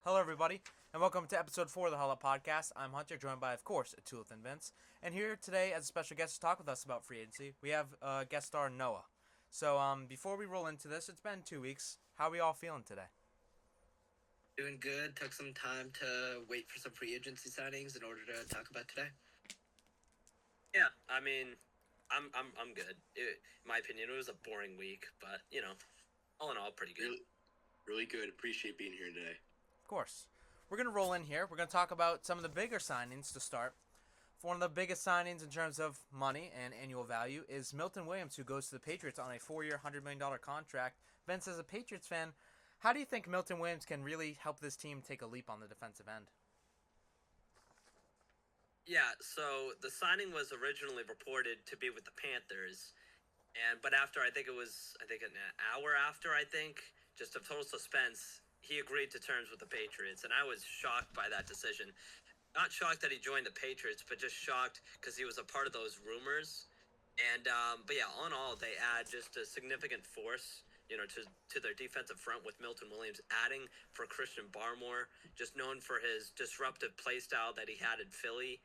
Hello, everybody, and welcome to episode 4 of the Huddle Up podcast. I'm Hunter, joined by, of course, Tulith and Vince. And here today, as a special guest to talk with us about free agency, we have guest star Noah. So, before we roll into this, it's been 2 weeks. How are we all feeling today? Doing good. Took some time to wait for some free agency signings in order to talk about today. Yeah, I mean, I'm good. In my opinion, it was a boring week, but all in all, pretty good. Really good. Appreciate being here today. Of course. We're going to roll in here. We're going to talk about some of the bigger signings to start. For one of the biggest signings in terms of money and annual value is Milton Williams, who goes to the Patriots on a 4-year, $100 million contract. Vince, as a Patriots fan, how do you think Milton Williams can really help this team take a leap on the defensive end? Yeah, so the signing was originally reported to be with the Panthers, but after I think an hour after just of total suspense, he agreed to terms with the Patriots, and I was shocked by that decision. Not shocked that he joined the Patriots, but just shocked because he was a part of those rumors. And but yeah, all in all, they add just a significant force, to their defensive front with Milton Williams adding for Christian Barmore, just known for his disruptive play style that he had in Philly.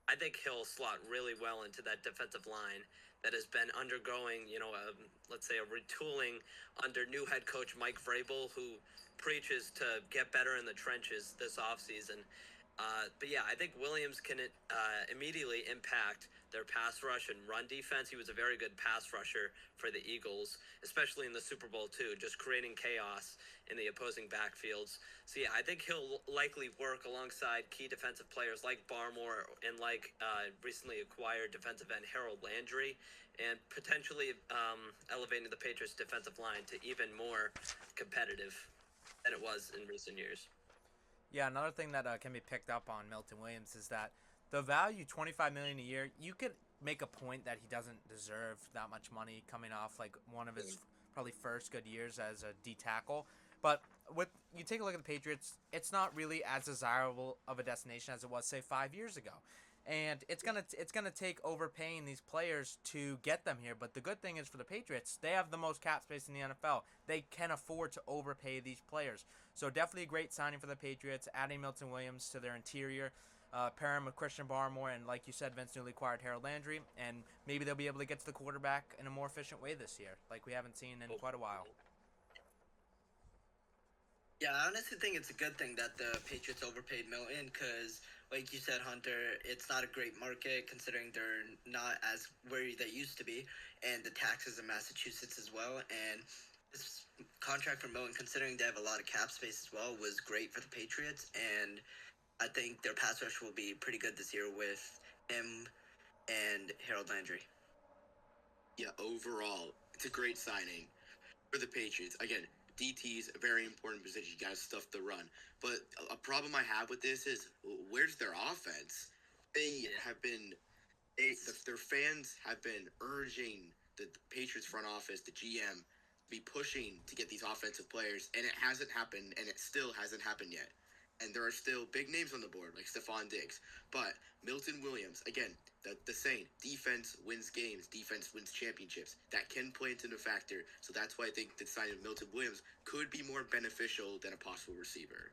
I think he'll slot really well into that defensive line that has been undergoing, let's say a retooling under new head coach Mike Vrabel, who preaches to get better in the trenches this offseason. But yeah, I think Williams can immediately impact their pass rush and run defense. He was a very good pass rusher for the Eagles, especially in the Super Bowl too, just creating chaos in the opposing backfields. So yeah, I think he'll likely work alongside key defensive players like Barmore and like recently acquired defensive end Harold Landry, and potentially elevating the Patriots' defensive line to even more competitive than it was in recent years. Yeah, another thing that can be picked up on Milton Williams is that the value, $25 million a year, you could make a point that he doesn't deserve that much money coming off like one of his probably first good years as a D tackle. But with you take a look at the Patriots, it's not really as desirable of a destination as it was say 5 years ago. And it's gonna take overpaying these players to get them here. But the good thing is for the Patriots, they have the most cap space in the NFL. They can afford to overpay these players. So definitely a great signing for the Patriots, adding Milton Williams to their interior, pair him with Christian Barmore, and like you said, Vince newly acquired Harold Landry, and maybe they'll be able to get to the quarterback in a more efficient way this year, like we haven't seen in quite a while. Yeah, I honestly think it's a good thing that the Patriots overpaid Milton because, like you said, Hunter, it's not a great market considering they're not as where they used to be, and the taxes in Massachusetts as well. And this contract for Milton, considering they have a lot of cap space as well, was great for the Patriots. And I think their pass rush will be pretty good this year with him and Harold Landry. Yeah, overall, it's a great signing for the Patriots. Again, DT is a very important position. You got to stuff the run. But a problem I have with this is where's their offense? They have been, their fans have been urging the Patriots front office, the GM, to be pushing to get these offensive players, and it hasn't happened, and it still hasn't happened yet. And there are still big names on the board, like Stephon Diggs. But Milton Williams, again, the saying, defense wins games, defense wins championships. That can play into the factor. So that's why I think the signing of Milton Williams could be more beneficial than a possible receiver.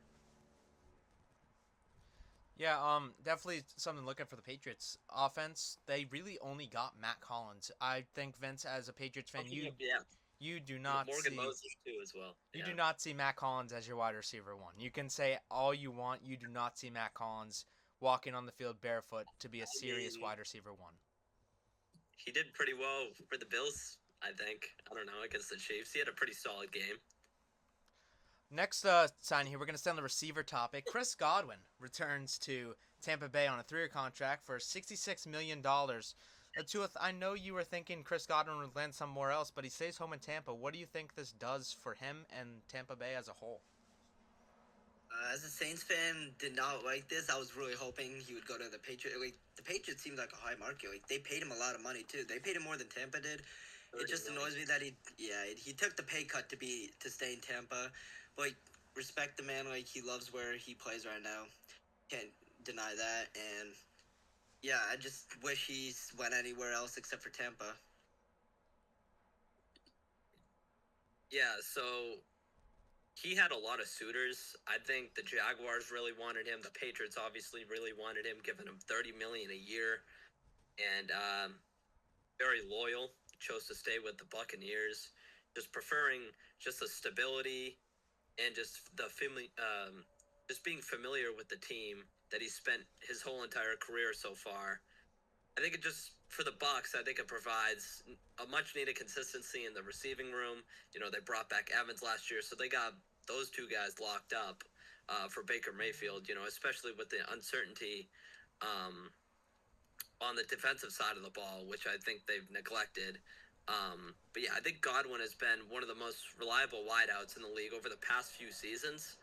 Yeah, definitely something to look at for the Patriots offense. They really only got Matt Collins. I think Vince, as a Patriots fan, Yeah, you do not Morgan see Moses too as well. you Yeah. do not see Matt Collins as your wide receiver one. You can say all you want, you do not see Matt Collins walking on the field barefoot to be a I serious mean, wide receiver one. he did pretty well for the Bills. I think. I don't know, against the Chiefs. He had a pretty solid game. Next sign here, we're going to stay on the receiver topic. Chris Godwin returns to Tampa Bay on a 3-year contract for $66 million. Tuath, I know you were thinking Chris Godwin would land somewhere else, but he stays home in Tampa. What do you think this does for him and Tampa Bay as a whole? As a Saints fan, did not like this. I was really hoping he would go to the Patriots. Like, the Patriots seemed like a high market. Like, they paid him a lot of money too. They paid him more than Tampa did. It just annoys me that he took the pay cut to stay in Tampa. But like, respect the man. Like, he loves where he plays right now. Can't deny that. And yeah, I just wish he went anywhere else except for Tampa. Yeah, so he had a lot of suitors. I think the Jaguars really wanted him. The Patriots obviously really wanted him, giving him $30 million a year, and very loyal. Chose to stay with the Buccaneers, just preferring just the stability and just just being familiar with the team that he spent his whole entire career so far. I think it just for the Bucks, I think it provides a much needed consistency in the receiving room. They brought back Evans last year, so they got those two guys locked up for Baker Mayfield. Especially with the uncertainty um, on the defensive side of the ball, which I think they've neglected. But yeah, I think Godwin has been one of the most reliable wideouts in the league over the past few seasons.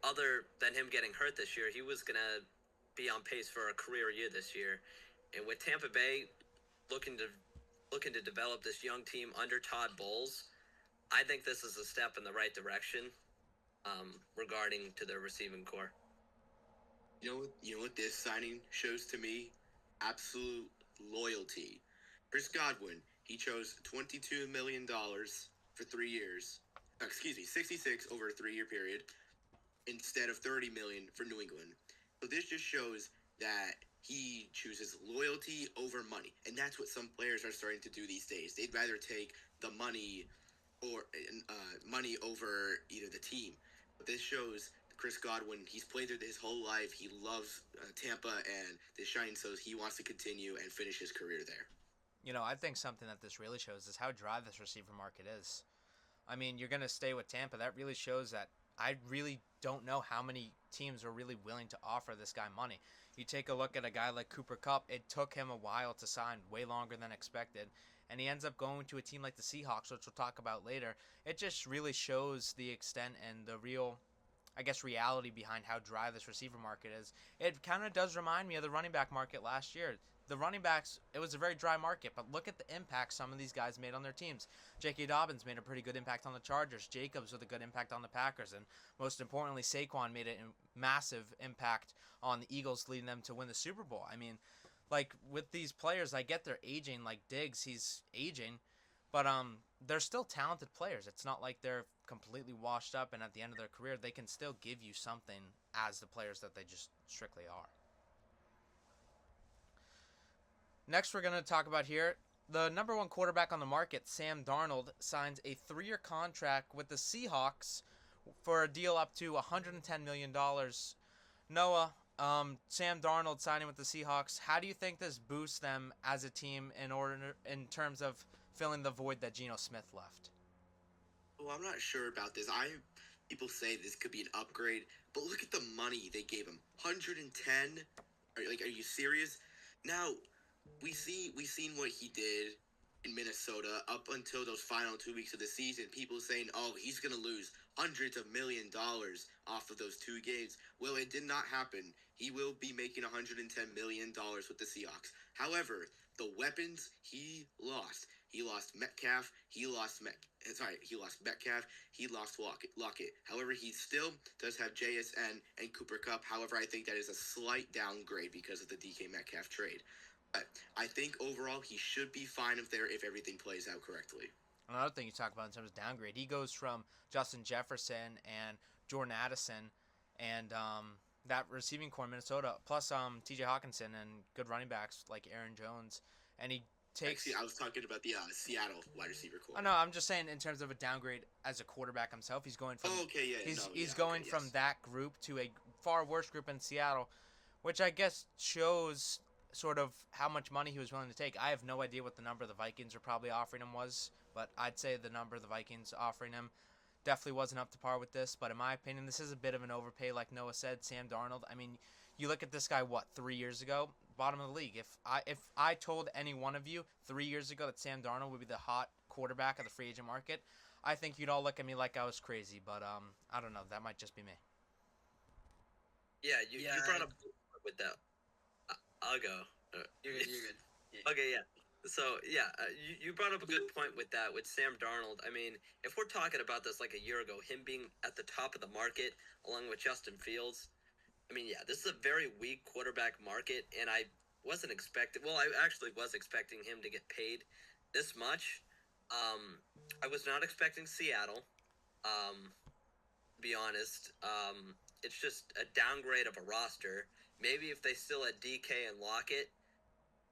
Other than him getting hurt this year, he was gonna be on pace for a career year this year. And with Tampa Bay looking to develop this young team under Todd Bowles, I think this is a step in the right direction regarding to their receiving core. You know what this signing shows to me? Absolute loyalty. Chris Godwin, he chose $22 million for 3 years. Excuse me, 66 over a 3-year period instead of 30 million for New England. So this just shows that he chooses loyalty over money, and that's what some players are starting to do these days. They'd rather take the money or money over either the team. But this shows Chris Godwin. He's played there his whole life. He loves Tampa, and this shine shows he wants to continue and finish his career there. I think something that this really shows is how dry this receiver market is. I mean, you're going to stay with Tampa. That really shows that I really don't know how many teams are really willing to offer this guy money. You take a look at a guy like Cooper Kupp, it took him a while to sign, way longer than expected, and he ends up going to a team like the Seahawks, which we'll talk about later. It just really shows the extent and the real, I guess, reality behind how dry this receiver market is. It kind of does remind me of the running back market last year. The running backs, it was a very dry market, but look at the impact some of these guys made on their teams. J.K. Dobbins made a pretty good impact on the Chargers. Jacobs with a good impact on the Packers. And most importantly, Saquon made a massive impact on the Eagles, leading them to win the Super Bowl. I mean, like, with these players, I get they're aging. Like Diggs, he's aging. But they're still talented players. It's not like they're completely washed up and at the end of their career, they can still give you something as the players that they just strictly are. Next, we're going to talk about here the number one quarterback on the market, Sam Darnold, signs a 3-year contract with the Seahawks for a deal up to $110 million. Noah, Sam Darnold signing with the Seahawks, how do you think this boosts them as a team in terms of filling the void that Geno Smith left? Well, I'm not sure about this. People say this could be an upgrade, but look at the money they gave him. 110. Are you serious? Now, we've seen what he did in Minnesota up until those final 2 weeks of the season. People saying, "Oh, he's gonna lose hundreds of $1,000,000 off of those 2 games." Well, it did not happen. He will be making $110 million with the Seahawks. However, the weapons he lost. He lost Metcalf. He lost Metcalf. He lost Lockett. However, he still does have JSN and Cooper Kupp. However, I think that is a slight downgrade because of the DK Metcalf trade. But I think overall he should be fine if everything plays out correctly. Another thing you talk about in terms of downgrade, he goes from Justin Jefferson and Jordan Addison and that receiving core in Minnesota, plus T.J. Hawkinson and good running backs like Aaron Jones, and he takes. Actually, I was talking about the Seattle wide receiver core. Oh no, I'm just saying in terms of a downgrade as a quarterback himself, he's going from. Oh, okay, yeah. He's going from that group to a far worse group in Seattle, which I guess shows sort of how much money he was willing to take. I have no idea what the number the Vikings are probably offering him was, but I'd say the number the Vikings offering him definitely wasn't up to par with this. But in my opinion, this is a bit of an overpay, like Noah said. Sam Darnold. I mean, you look at this guy, 3 years ago, bottom of the league. If I told any one of you 3 years ago that Sam Darnold would be the hot quarterback of the free agent market, I think you'd all look at me like I was crazy. But I don't know. That might just be me. Yeah, you brought up with that. I'll go. You're good. Yeah. Okay, yeah. So, you brought up a good point with that, with Sam Darnold. I mean, if we're talking about this like a year ago, him being at the top of the market along with Justin Fields, I mean, yeah, this is a very weak quarterback market, and I wasn't expecting, well, I actually was expecting him to get paid this much. I was not expecting Seattle. To be honest. It's just a downgrade of a roster. Maybe if they still had DK and Lockett,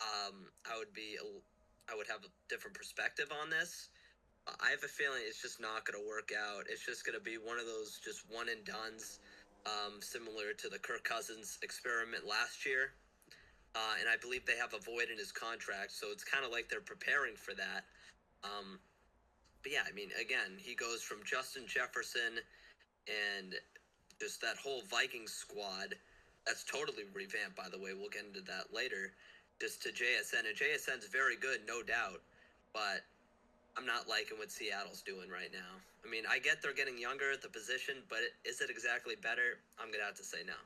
I would I would have a different perspective on this. I have a feeling it's just not going to work out. It's just going to be one of those just one and dones, similar to the Kirk Cousins experiment last year. And I believe they have a void in his contract, so it's kind of like they're preparing for that. Um, but yeah, I mean, again, he goes from Justin Jefferson and just that whole Vikings squad. That's totally revamped, by the way. We'll get into that later. Just to JSN, and JSN's very good, no doubt. But I'm not liking what Seattle's doing right now. I mean, I get they're getting younger at the position, but is it exactly better? I'm gonna have to say no.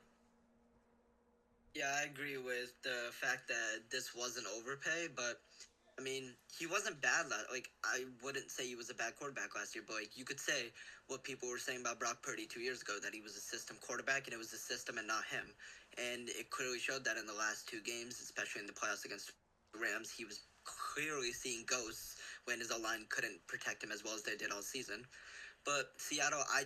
Yeah, I agree with the fact that this was an overpay, but I mean, he wasn't bad. Like, I wouldn't say he was a bad quarterback last year, but like you could say what people were saying about Brock Purdy 2 years ago, that he was a system quarterback and it was the system and not him. And it clearly showed that in the last two games, especially in the playoffs against the Rams. He was clearly seeing ghosts when his O-line couldn't protect him as well as they did all season. But Seattle, I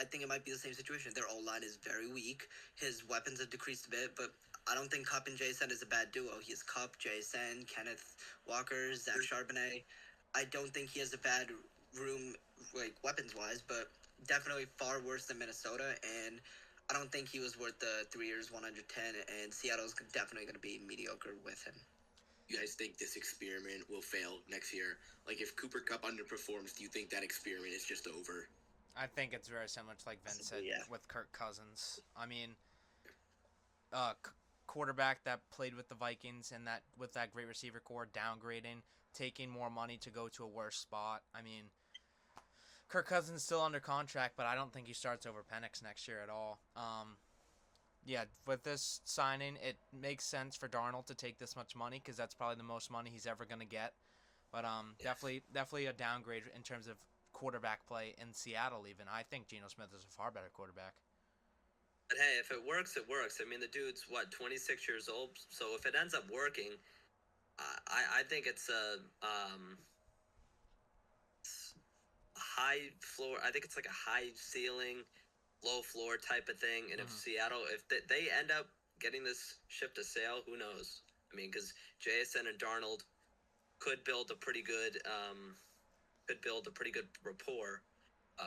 think it might be the same situation. Their O-line is very weak. His weapons have decreased a bit, but I don't think Cup and Jason is a bad duo. He's Cup, Jason, Kenneth Walker, Zach Charbonnet. I don't think he has a bad room, like, weapons-wise, but definitely far worse than Minnesota, and I don't think he was worth the 3 years, 110, and Seattle's definitely going to be mediocre with him. You guys think this experiment will fail next year? Like, if Cooper Cup underperforms, do you think that experiment is just over? I think it's very similar to like Vince said Yeah. with Kirk Cousins. I mean, quarterback that played with the Vikings and that with that great receiver core downgrading, taking more money to go to a worse spot. I mean, Kirk Cousins still under contract, but I don't think he starts over Penix next year at all. Yeah, with this signing, it makes sense for Darnold to take this much money because that's probably the most money he's ever going to get. But definitely a downgrade in terms of quarterback play in Seattle. Even I think Geno Smith is a far better quarterback. But hey, if it works, it works. I mean, the dude's what 26 years old, so if it ends up working, I think it's a high floor. I think it's like a high ceiling, low floor type of thing. And if Seattle, if they end up getting this ship to sail, who knows? I mean, because JSN and Darnold could build a pretty good rapport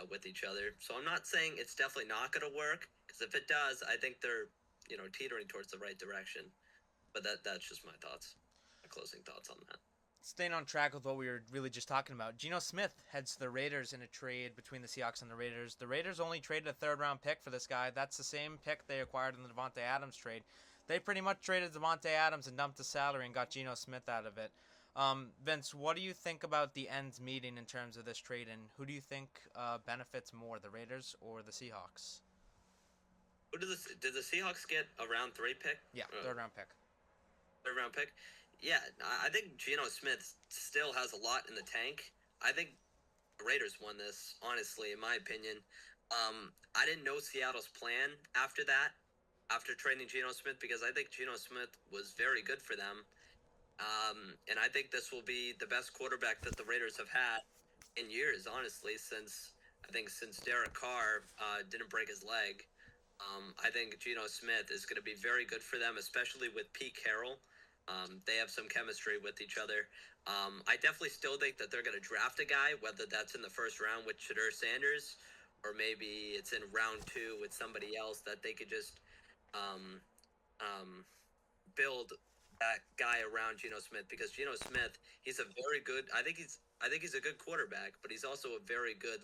with each other. So I'm not saying it's definitely not going to work, because if it does, I think they're teetering towards the right direction. But that's just my thoughts, my closing thoughts on that. Staying on track with what we were really just talking about, Geno Smith heads to the Raiders in a trade between the Seahawks and the Raiders. The Raiders only traded a third-round pick for this guy. That's the same pick they acquired in the Devontae Adams trade. They pretty much traded Devontae Adams and dumped the salary and got Geno Smith out of it. Vince, what do you think about the ends meeting in terms of this trade, and who do you think benefits more, the Raiders or the Seahawks? Who did the Seahawks get a round 3 pick? Yeah, third-round pick. Third-round pick? Yeah, I think Geno Smith still has a lot in the tank. I think the Raiders won this, honestly, in my opinion. I didn't know Seattle's plan after that, after trading Geno Smith, because I think Geno Smith was very good for them. And I think this will be the best quarterback that the Raiders have had in years, honestly, since Derek Carr didn't break his leg. I think Geno Smith is going to be very good for them, especially with Pete Carroll. They have some chemistry with each other. I definitely still think that they're going to draft a guy, whether that's in the first round with Shadur Sanders, or maybe it's in round 2 with somebody else that they could just build that guy around Geno Smith, because Geno Smith, he's a very good. I think he's a good quarterback, but he's also a very good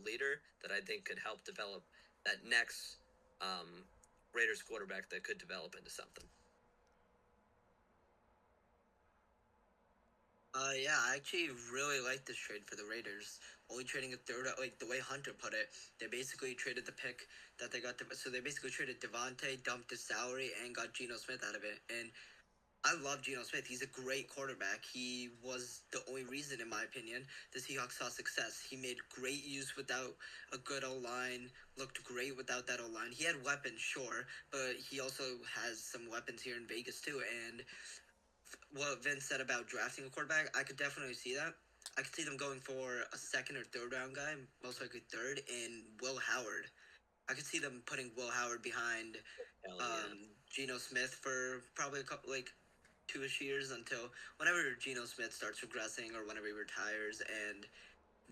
leader that I think could help develop that next Raiders quarterback that could develop into something. Yeah, I actually really like this trade for the Raiders. Only trading a third, like the way Hunter put it, they basically traded the pick that they got. So they basically traded Devontae, dumped his salary, and got Geno Smith out of it. And I love Geno Smith. He's a great quarterback. He was the only reason, in my opinion, the Seahawks saw success. He made great use without a good O-line, looked great without that O-line. He had weapons, sure, but he also has some weapons here in Vegas, too. And what Vince said about drafting a quarterback, I could definitely see that. I could see them going for a second or third round guy, most likely third, and Will Howard. I could see them putting Will Howard behind Hell yeah. Geno Smith for probably a couple, like 2ish years until whenever Geno Smith starts regressing or whenever he retires. And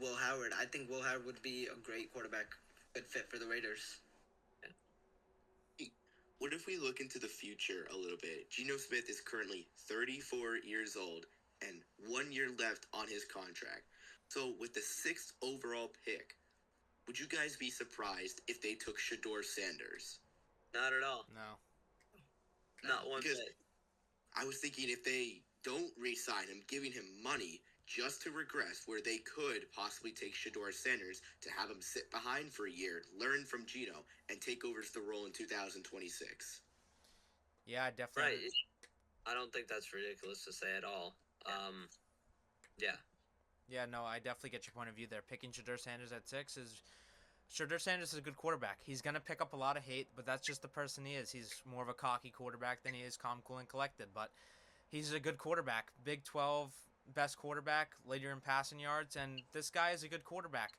Will Howard, I think Will Howard would be a great quarterback, good fit for the Raiders. What if we look into the future a little bit? Geno Smith is currently 34 years old and 1 year left on his contract. So, with the sixth overall pick, would you guys be surprised if they took Shador Sanders? Not at all. No. Not one Because bit. I was thinking if they don't re-sign him, giving him money just to regress, where they could possibly take Shador Sanders to have him sit behind for a year, learn from Geno, and take over the role in 2026. Yeah, I definitely. Right. I don't think that's ridiculous to say at all. Yeah. Yeah, no, I definitely get your point of view there. Picking Shadur Sanders at 6 is. Shadur Sanders is a good quarterback. He's going to pick up a lot of hate, but that's just the person he is. He's more of a cocky quarterback than he is calm, cool, and collected. But he's a good quarterback. Big 12 best quarterback, leader in passing yards, and this guy is a good quarterback.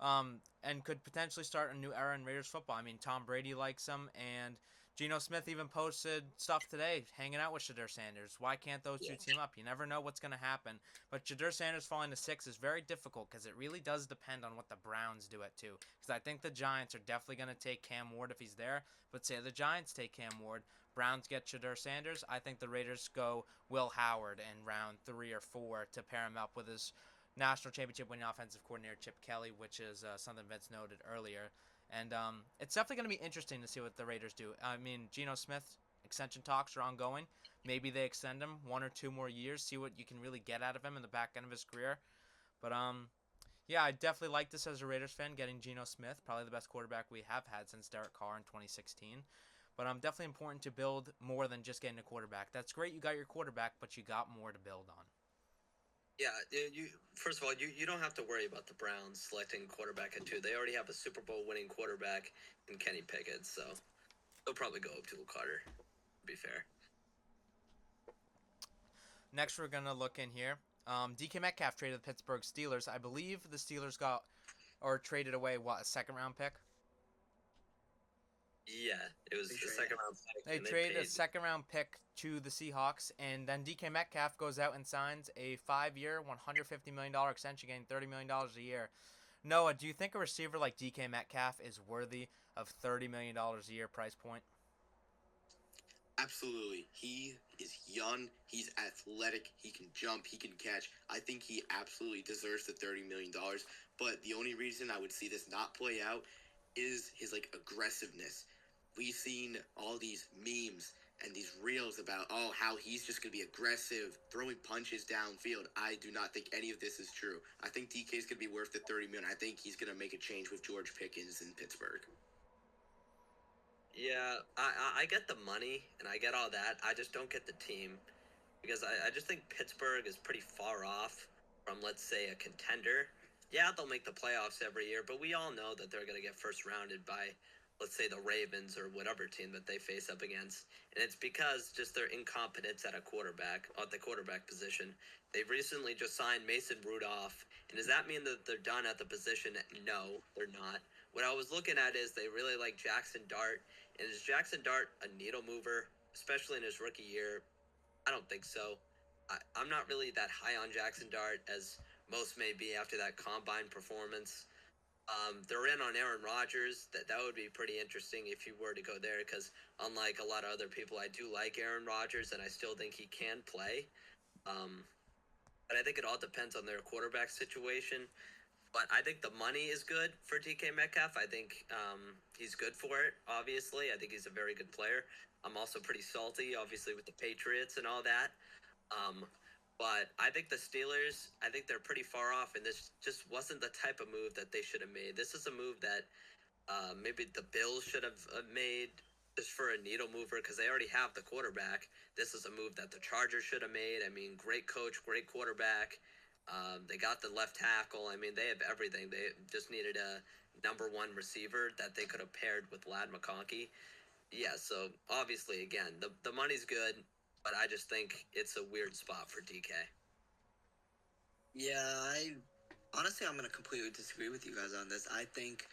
And could potentially start a new era in Raiders football. I mean, Tom Brady likes him, and Geno Smith even posted stuff today, hanging out with Shadur Sanders. Why can't those two team up? You never know what's going to happen. But Shadur Sanders falling to 6 is very difficult because it really does depend on what the Browns do at 2. Because I think the Giants are definitely going to take Cam Ward if he's there. But say the Giants take Cam Ward, Browns get Shadur Sanders. I think the Raiders go Will Howard in round 3 or 4 to pair him up with his national championship winning offensive coordinator Chip Kelly, which is something Vince noted earlier. And it's definitely going to be interesting to see what the Raiders do. I mean, Geno Smith extension talks are ongoing. Maybe they extend him 1 or 2 more years, see what you can really get out of him in the back end of his career. But yeah, I definitely like this as a Raiders fan, getting Geno Smith, probably the best quarterback we have had since Derek Carr in 2016. But definitely important to build more than just getting a quarterback. That's great, you got your quarterback, but you got more to build on. Yeah, you first of all, you don't have to worry about the Browns selecting quarterback at 2. They already have a Super Bowl winning quarterback in Kenny Pickett, so they'll probably go Abdul Carter, to be fair. Next, we're going to look in here. DK Metcalf traded the Pittsburgh Steelers. I believe the Steelers got or traded away, what, a second-round pick? Yeah, it was the second round pick. They traded a second-round pick to the Seahawks, and then DK Metcalf goes out and signs a 5-year, $150 million extension, getting $30 million a year. Noah, do you think a receiver like DK Metcalf is worthy of $30 million a year price point? Absolutely. He is young. He's athletic. He can jump. He can catch. I think he absolutely deserves the $30 million. But the only reason I would see this not play out is his aggressiveness. We've seen all these memes and these reels about how he's just gonna be aggressive, throwing punches downfield. I do not think any of this is true. I think DK is gonna be worth the $30 million. I think he's gonna make a change with George Pickens in Pittsburgh. Yeah, I get the money and I get all that. I just don't get the team because I just think Pittsburgh is pretty far off from, let's say, a contender. Yeah, they'll make the playoffs every year, but we all know that they're going to get first rounded by, let's say, the Ravens or whatever team that they face up against. And it's because just their incompetence at the quarterback position. They've recently just signed Mason Rudolph. And does that mean that they're done at the position? No, they're not. What I was looking at is they really like Jackson Dart. And is Jackson Dart a needle mover, especially in his rookie year? I don't think so. I'm not really that high on Jackson Dart as most may be after that combine performance. They're in on Aaron Rodgers. That would be pretty interesting if you were to go there because unlike a lot of other people, I do like Aaron Rodgers and I still think he can play. But I think it all depends on their quarterback situation. But I think the money is good for DK Metcalf. I think he's good for it, obviously. I think he's a very good player. I'm also pretty salty, obviously, with the Patriots and all that. But I think the Steelers, I think they're pretty far off, and this just wasn't the type of move that they should have made. This is a move that maybe the Bills should have made just for a needle mover because they already have the quarterback. This is a move that the Chargers should have made. I mean, great coach, great quarterback. They got the left tackle. I mean, they have everything. They just needed a number 1 receiver that they could have paired with Lad McConkey. Yeah, so obviously, again, the money's good, but I just think it's a weird spot for DK. Yeah, honestly, I'm gonna completely disagree with you guys on this. I think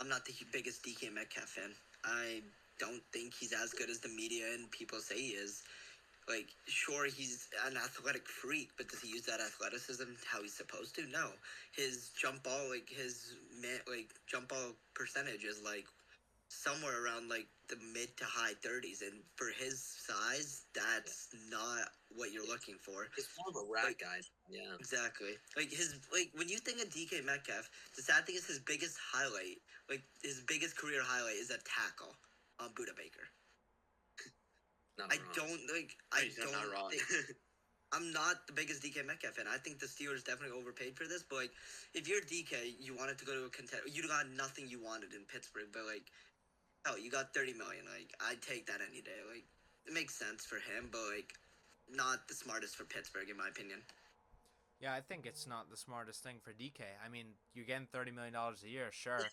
I'm not the biggest DK Metcalf fan. I don't think he's as good as the media and people say he is. Like, sure, he's an athletic freak, but does he use that athleticism how he's supposed to? No. His jump ball, jump ball percentage is like somewhere around like the mid to high 30s, and for his size, that's not what you're looking for. He's more of a rat Like, guy. Yeah. exactly. When you think of DK Metcalf, the sad thing is his biggest highlight, like his biggest career highlight, is a tackle on Buda Baker. Not I wrong. don't like. Right, I you're don't not wrong. think. I'm not the biggest DK Metcalf fan. I think the Steelers definitely overpaid for this. But like, if you're DK, you wanted to go to a contender. You got nothing you wanted in Pittsburgh, but like, hell, you got 30 million. Like, I'd take that any day. Like, it makes sense for him, but like, not the smartest for Pittsburgh in my opinion. Yeah, I think it's not the smartest thing for DK. I mean, you're getting $30 million a year, sure,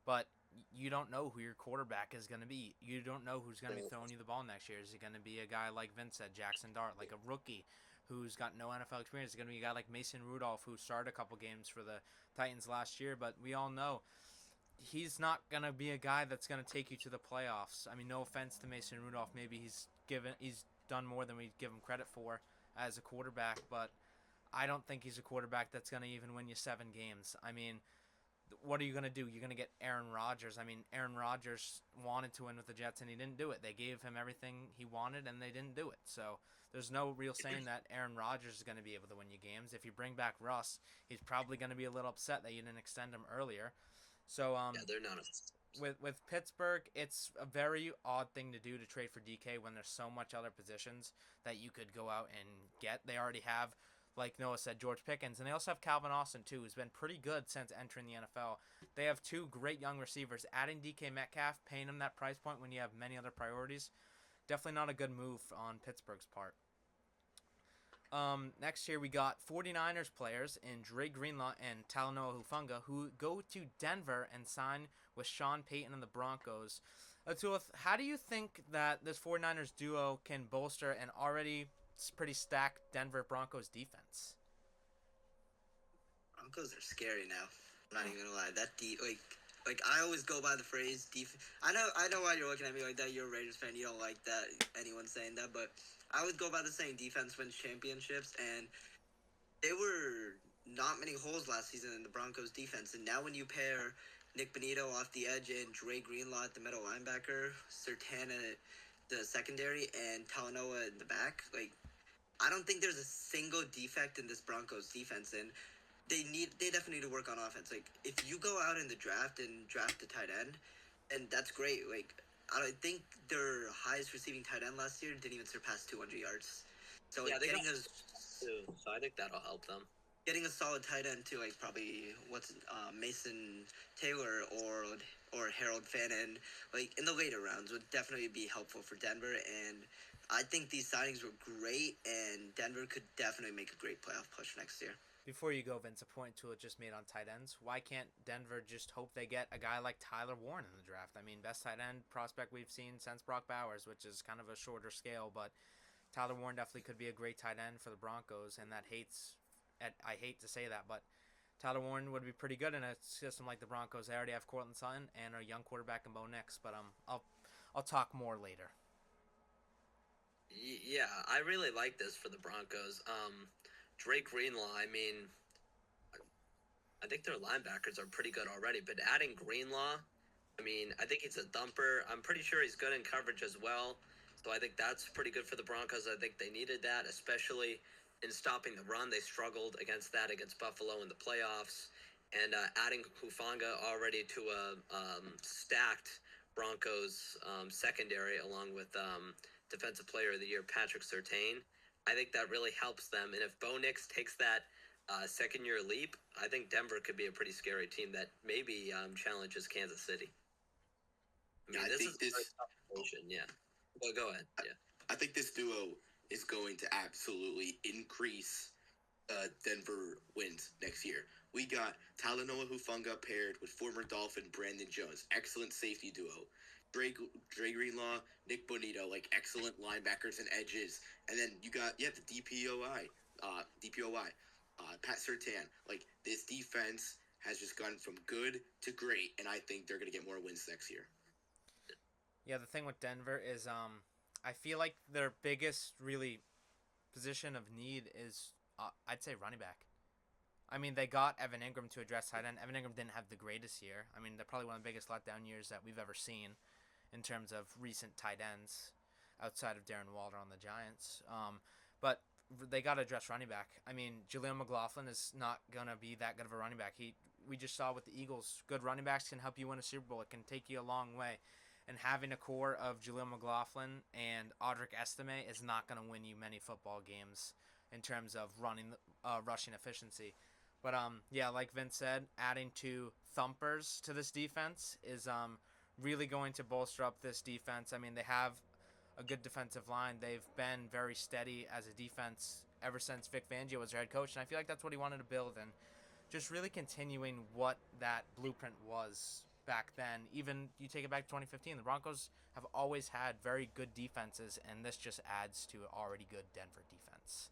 but you don't know who your quarterback is going to be. You don't know who's going to be throwing you the ball next year. Is it going to be a guy like Vince said, Jackson Dart, like a rookie who's got no NFL experience? Is it going to be a guy like Mason Rudolph who started a couple games for the Titans last year? But we all know he's not going to be a guy that's going to take you to the playoffs. I mean, no offense to Mason Rudolph. Maybe he's done more than we give him credit for as a quarterback, but I don't think he's a quarterback that's going to even win you 7 games. I mean, what are you going to do? You're going to get Aaron Rodgers. I mean, Aaron Rodgers wanted to win with the Jets, and he didn't do it. They gave him everything he wanted, and they didn't do it. So there's no real saying that Aaron Rodgers is going to be able to win you games. If you bring back Russ, he's probably going to be a little upset that you didn't extend him earlier. So Yeah, they're not. with Pittsburgh, it's a very odd thing to do to trade for DK when there's so much other positions that you could go out and get. They already have, like Noah said, George Pickens, and they also have Calvin Austin too, who's been pretty good since entering the NFL. They have 2 great young receivers. Adding DK Metcalf, paying him that price point when you have many other priorities, definitely not a good move on Pittsburgh's part. Next year, we got 49ers players in Dre Greenlaw and Talanoa Hufanga who go to Denver and sign with Sean Payton and the Broncos. How do you think that this 49ers duo can bolster an already pretty stacked Denver Broncos defense? Broncos are scary now. I'm not even gonna lie. Like I always go by the phrase I know why you're looking at me like that. You're a Raiders fan. You don't like that anyone saying that, but I always go by the saying defense wins championships, and there were not many holes last season in the Broncos defense. And now when you pair Nick Bonito off the edge and Dre Greenlaw at the middle linebacker, Sertan at the secondary, and Talanoa in the back, like I don't think there's a single defect in this Broncos defense, and they definitely need to work on offense. Like if you go out in the draft and draft a tight end, and that's great. Like I think their highest receiving tight end last year didn't even surpass 200 yards. So Yeah, like, they got too, so I think that'll help them. getting a solid tight end to like probably Mason Taylor or Harold Fannin like in the later rounds would definitely be helpful for Denver, and I think these signings were great, and Denver could definitely make a great playoff push next year. Before you go, Vince, a point to it just made on tight ends. Why can't Denver just hope they get a guy like Tyler Warren in the draft? I mean, best tight end prospect we've seen since Brock Bowers, which is kind of a shorter scale, but Tyler Warren definitely could be a great tight end for the Broncos, and I hate to say that, but Tyler Warren would be pretty good in a system like the Broncos. They already have Cortland Sutton and a young quarterback in Bo Nix, but I'll talk more later. Yeah, I really like this for the Broncos. Drake Greenlaw, I mean, I think their linebackers are pretty good already, but adding Greenlaw, I mean, I think he's a thumper. I'm pretty sure he's good in coverage as well. So I think that's pretty good for the Broncos. I think they needed that, especially in stopping the run. They struggled against that against Buffalo in the playoffs. And adding Hufanga already to a stacked Broncos secondary along with Defensive Player of the Year Patrick Surtain, I think that really helps them. And if Bo Nix takes that second-year leap, I think Denver could be a pretty scary team that maybe challenges Kansas City. I mean, Yeah, I this think is a very tough position. Yeah. Well, go ahead. Yeah. I think this duo is going to absolutely increase Denver wins next year. We got Talanoa Hufanga paired with former Dolphin Brandon Jones. Excellent safety duo. Dre Greenlaw, Nick Bonito, like excellent linebackers and edges. And then you got the DPOY. Pat Surtain. Like, this defense has just gone from good to great, and I think they're going to get more wins next year. Yeah, the thing with Denver is I feel like their biggest really position of need is I'd say running back. I mean, they got Evan Ingram to address tight end. Evan Ingram didn't have the greatest year. I mean, they're probably one of the biggest letdown years that we've ever seen in terms of recent tight ends outside of Darren Waller on the Giants. But they got to address running back. I mean, Jaleel McLaughlin is not going to be that good of a running back. We just saw with the Eagles, good running backs can help you win a Super Bowl. It can take you a long way. And having a core of Jaleel McLaughlin and Audric Estime is not going to win you many football games in terms of rushing efficiency. But yeah, like Vince said, adding two thumpers to this defense is really going to bolster up this defense. I mean, they have a good defensive line. They've been very steady as a defense ever since Vic Fangio was their head coach, and I feel like that's what he wanted to build, and just really continuing what that blueprint was back then. Even you take it back to 2015, the Broncos have always had very good defenses, and this just adds to an already good Denver defense.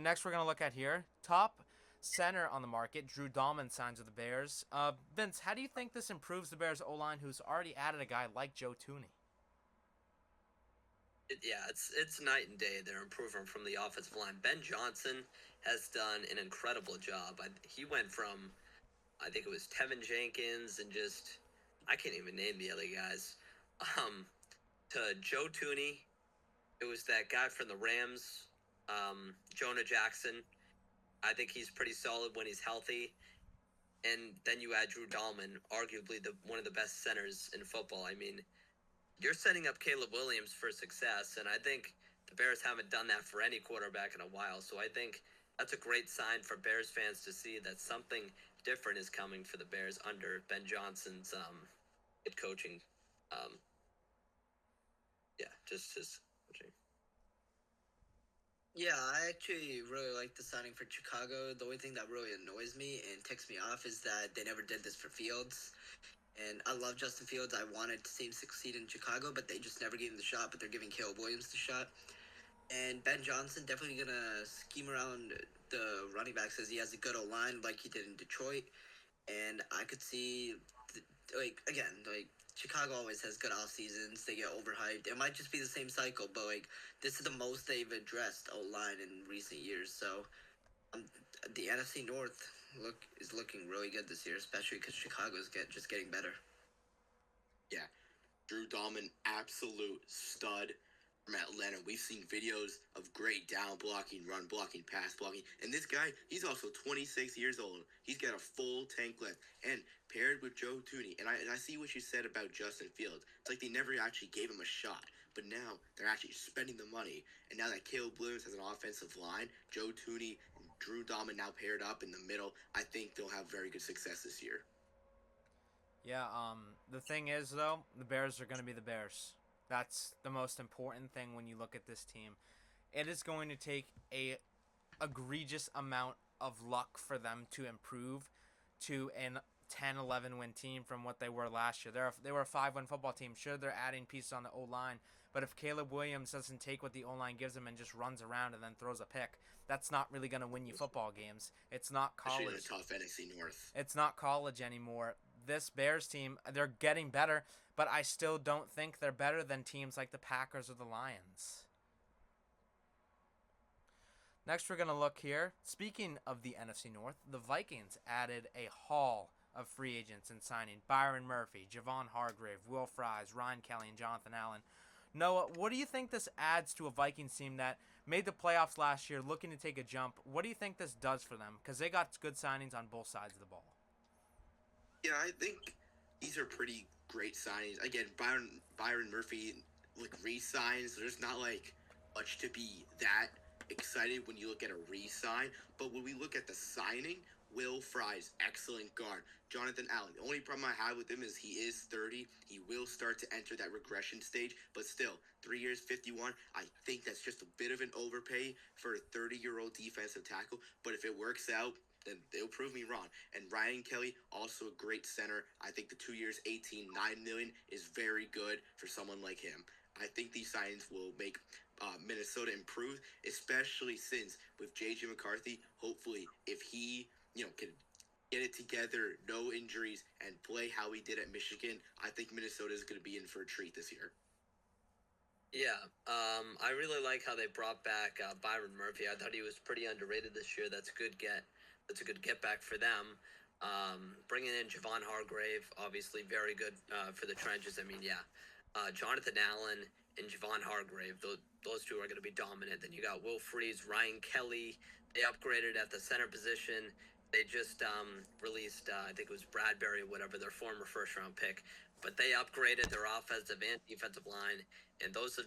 Next, we're going to look at here. Top center on the market, Drew Dahlman signs with the Bears. Vince, how do you think this improves the Bears' O-line, who's already added a guy like Joe Thuney? It's night and day. They're improving from the offensive line. Ben Johnson has done an incredible job. He went from, I think it was Tevin Jenkins and just, I can't even name the other guys, to Joe Thuney. It was that guy from the Rams, Jonah Jackson. I think he's pretty solid when he's healthy. And then you add Drew Dahlman, arguably one of the best centers in football. I mean, you're setting up Caleb Williams for success, and I think the Bears haven't done that for any quarterback in a while. So I think that's a great sign for Bears fans to see that something different is coming for the Bears under Ben Johnson's head coaching. Just his coaching. Yeah, I actually really like the signing for Chicago. The only thing that really annoys me and ticks me off is that they never did this for Fields. And I love Justin Fields. I wanted to see him succeed in Chicago, but they just never gave him the shot. But they're giving Caleb Williams the shot. And Ben Johnson definitely going to scheme around the running backs as he has a good O-line like he did in Detroit. And I could see, Chicago always has good off seasons. They get overhyped. It might just be the same cycle, but this is the most they've addressed O-line in recent years. So the NFC North is looking really good this year, especially because Chicago's just getting better. Yeah, Drew Dahlman, absolute stud from Atlanta. We've seen videos of great down blocking, run blocking, pass blocking. And this guy, he's also 26 years old. He's got a full tank left. And paired with Joe Thuney. And I see what you said about Justin Fields. It's like they never actually gave him a shot. But now they're actually spending the money. And now that Caleb Williams has an offensive line, Joe Thuney and Drew Dahlman now paired up in the middle, I think they'll have very good success this year. Yeah, the thing is, though, the Bears are going to be the Bears. That's the most important thing when you look at this team. It is going to take a egregious amount of luck for them to improve to an 10-11 win team from what they were last year. They were a 5-win football team. Sure, they're adding pieces on the O-line, but if Caleb Williams doesn't take what the O-line gives him and just runs around and then throws a pick, that's not really going to win you football games. It's not college. Especially in a tough NFC North. It's not college anymore. This Bears team, they're getting better, but I still don't think they're better than teams like the Packers or the Lions. Next, we're going to look here. Speaking of the NFC North, the Vikings added a haul of free agents in signing Byron Murphy, Javon Hargrave, Will Fries, Ryan Kelly, and Jonathan Allen. Noah, what do you think this adds to a Vikings team that made the playoffs last year, looking to take a jump? What do you think this does for them? Because they got good signings on both sides of the ball. Yeah, I think these are pretty great signings. Again, Byron Murphy re-signs. There's not much to be that excited when you look at a re-sign. But when we look at the signing, Will Fries, excellent guard. Jonathan Allen, the only problem I have with him is he is 30. He will start to enter that regression stage, but still, 3 years, 51. I think that's just a bit of an overpay for a 30-year-old defensive tackle. But if it works out, then they'll prove me wrong. And Ryan Kelly, also a great center. I think the 2 years, $9 million is very good for someone like him. I think these signings will make Minnesota improve, especially since with JJ McCarthy. Hopefully, if he can get it together, no injuries, and play how he did at Michigan, I think Minnesota is going to be in for a treat this year. Yeah, I really like how they brought back Byron Murphy. I thought he was pretty underrated this year. That's a good get. That's a good get back for them. Bringing in Javon Hargrave, obviously very good for the trenches. I mean, yeah, Jonathan Allen and Javon Hargrave, those two are going to be dominant. Then you got Will Freeze, Ryan Kelly. They upgraded at the center position. They just released, I think it was Bradbury, whatever, their former first-round pick. But they upgraded their offensive and defensive line, and those are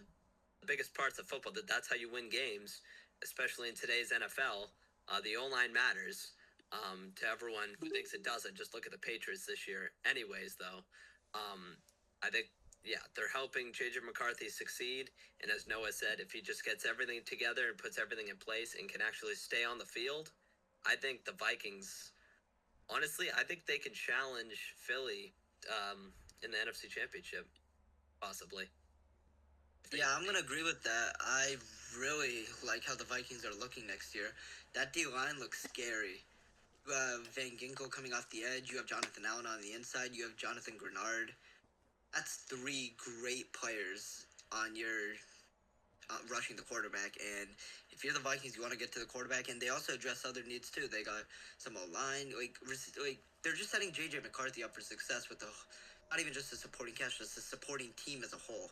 the biggest parts of football. That's how you win games, especially in today's NFL. The O-line matters to everyone who thinks it doesn't. Just look at the Patriots this year. Anyways, though, I think, yeah, they're helping J.J. McCarthy succeed. And as Noah said, if he just gets everything together and puts everything in place and can actually stay on the field, I think the Vikings, honestly, I think they can challenge Philly in the NFC Championship, possibly. Yeah, I'm gonna agree with that. I really like how the Vikings are looking next year. That D line looks scary. You have Van Ginkel coming off the edge. You have Jonathan Allen on the inside. You have Jonathan Grenard. That's three great players on your rushing the quarterback. And if you're the Vikings, you want to get to the quarterback. And they also address other needs too. They got some O-line. Like they're just setting J.J. McCarthy up for success with the not even just the supporting cast, just the supporting team as a whole.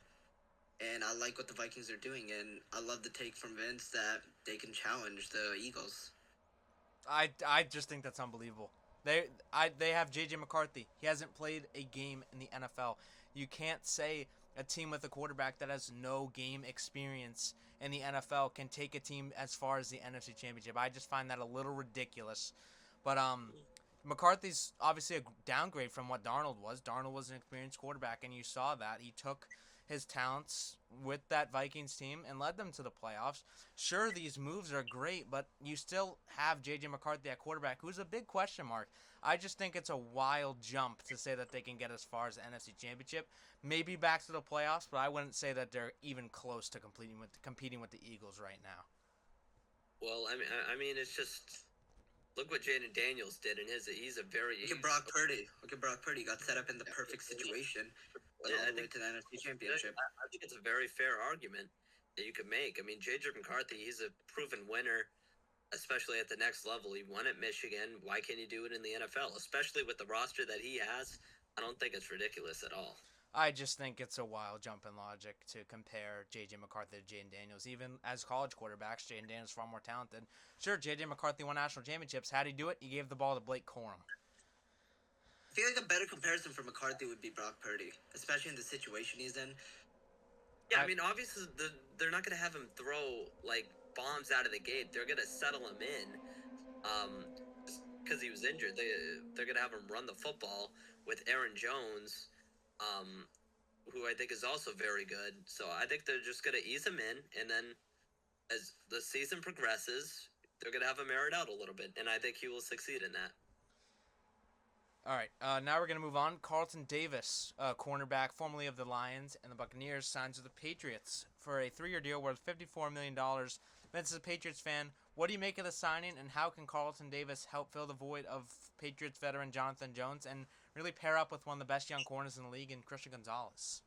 And I like what the Vikings are doing, and I love the take from Vince that they can challenge the Eagles. I just think that's unbelievable. They have JJ McCarthy. He hasn't played a game in the NFL. You can't say a team with a quarterback that has no game experience in the NFL can take a team as far as the NFC Championship. I just find that a little ridiculous. But McCarthy's obviously a downgrade from what Darnold was. Darnold was an experienced quarterback, and you saw that. He took his talents with that Vikings team and led them to the playoffs. Sure, these moves are great, but you still have J.J. McCarthy at quarterback, who's a big question mark. I just think it's a wild jump to say that they can get as far as the NFC Championship, maybe back to the playoffs, but I wouldn't say that they're even close to competing with the Eagles right now. Well, I mean, it's just look what Jaden Daniels did in his. He's a very. Look at Brock Purdy. Got set up in the perfect situation. Went all the way to the NFC Championship. I think it's a very fair argument that you could make. I mean, J.J. McCarthy, he's a proven winner, especially at the next level. He won at Michigan. Why can't he do it in the NFL? Especially with the roster that he has, I don't think it's ridiculous at all. I just think it's a wild jump in logic to compare J.J. McCarthy to Jaden Daniels. Even as college quarterbacks, Jaden Daniels is far more talented. Sure, J.J. McCarthy won national championships. How did he do it? He gave the ball to Blake Corum. I feel like a better comparison for McCarthy would be Brock Purdy, especially in the situation he's in. Yeah, I mean, obviously, they're not going to have him throw, like, bombs out of the gate. They're going to settle him in because he was injured. They're going to have him run the football with Aaron Jones, who I think is also very good. So I think they're just going to ease him in, and then as the season progresses, they're going to have him air it out a little bit, and I think he will succeed in that. All right, now we're going to move on. Carlton Davis, cornerback formerly of the Lions and the Buccaneers, signs with the Patriots for a 3-year deal worth $54 million. Vince is a Patriots fan. What do you make of the signing, and how can Carlton Davis help fill the void of Patriots veteran Jonathan Jones and really pair up with one of the best young corners in the league in Christian Gonzalez?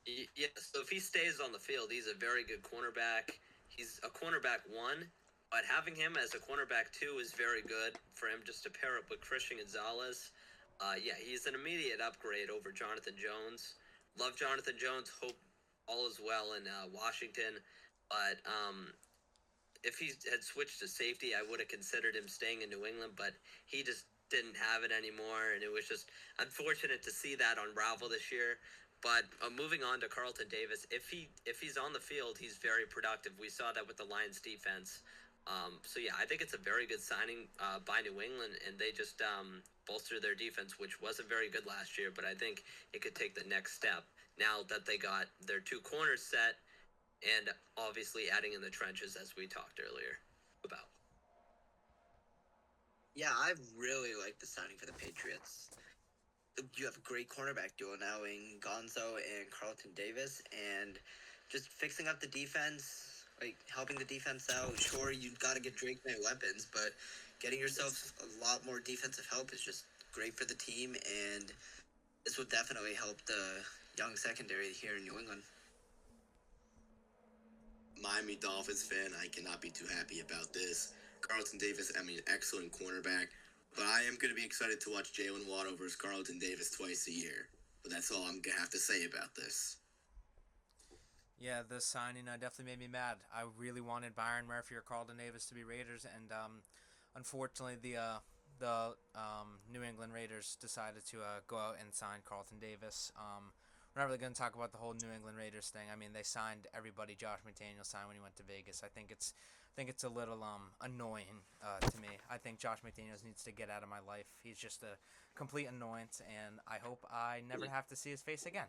Yeah, so if he stays on the field, he's a very good cornerback. He's a cornerback 1. But having him as a cornerback 2 is very good for him just to pair up with Christian Gonzalez. Yeah, he's an immediate upgrade over Jonathan Jones. Love Jonathan Jones. Hope all is well in Washington. But if he had switched to safety, I would have considered him staying in New England. But he just didn't have it anymore. And it was just unfortunate to see that unravel this year. But moving on to Carlton Davis, if he's on the field, he's very productive. We saw that with the Lions defense. So yeah, I think it's a very good signing by New England, and they just bolster their defense, which wasn't very good last year, but I think it could take the next step now that they got their 2 corners set, and obviously adding in the trenches as we talked earlier about. Yeah, I really like the signing for the Patriots. You have a great cornerback duo now in Gonzo and Carlton Davis, and just fixing up the defense, like helping the defense out. Sure, you got to get Drake many weapons, but getting yourself a lot more defensive help is just great for the team, and this would definitely help the young secondary here in New England. Miami Dolphins fan, I cannot be too happy about this. Carlton Davis, excellent cornerback. But I am going to be excited to watch Jalen Waddle versus Carlton Davis twice a year. But that's all I'm going to have to say about this. Yeah, this signing definitely made me mad. I really wanted Byron Murphy or Carlton Davis to be Raiders, and unfortunately, the New England Raiders decided to go out and sign Carlton Davis. We're not really going to talk about the whole New England Raiders thing. I mean, they signed everybody. Josh McDaniels signed when he went to Vegas. I think it's a little annoying to me. I think Josh McDaniels needs to get out of my life. He's just a complete annoyance, and I hope I never have to see his face again.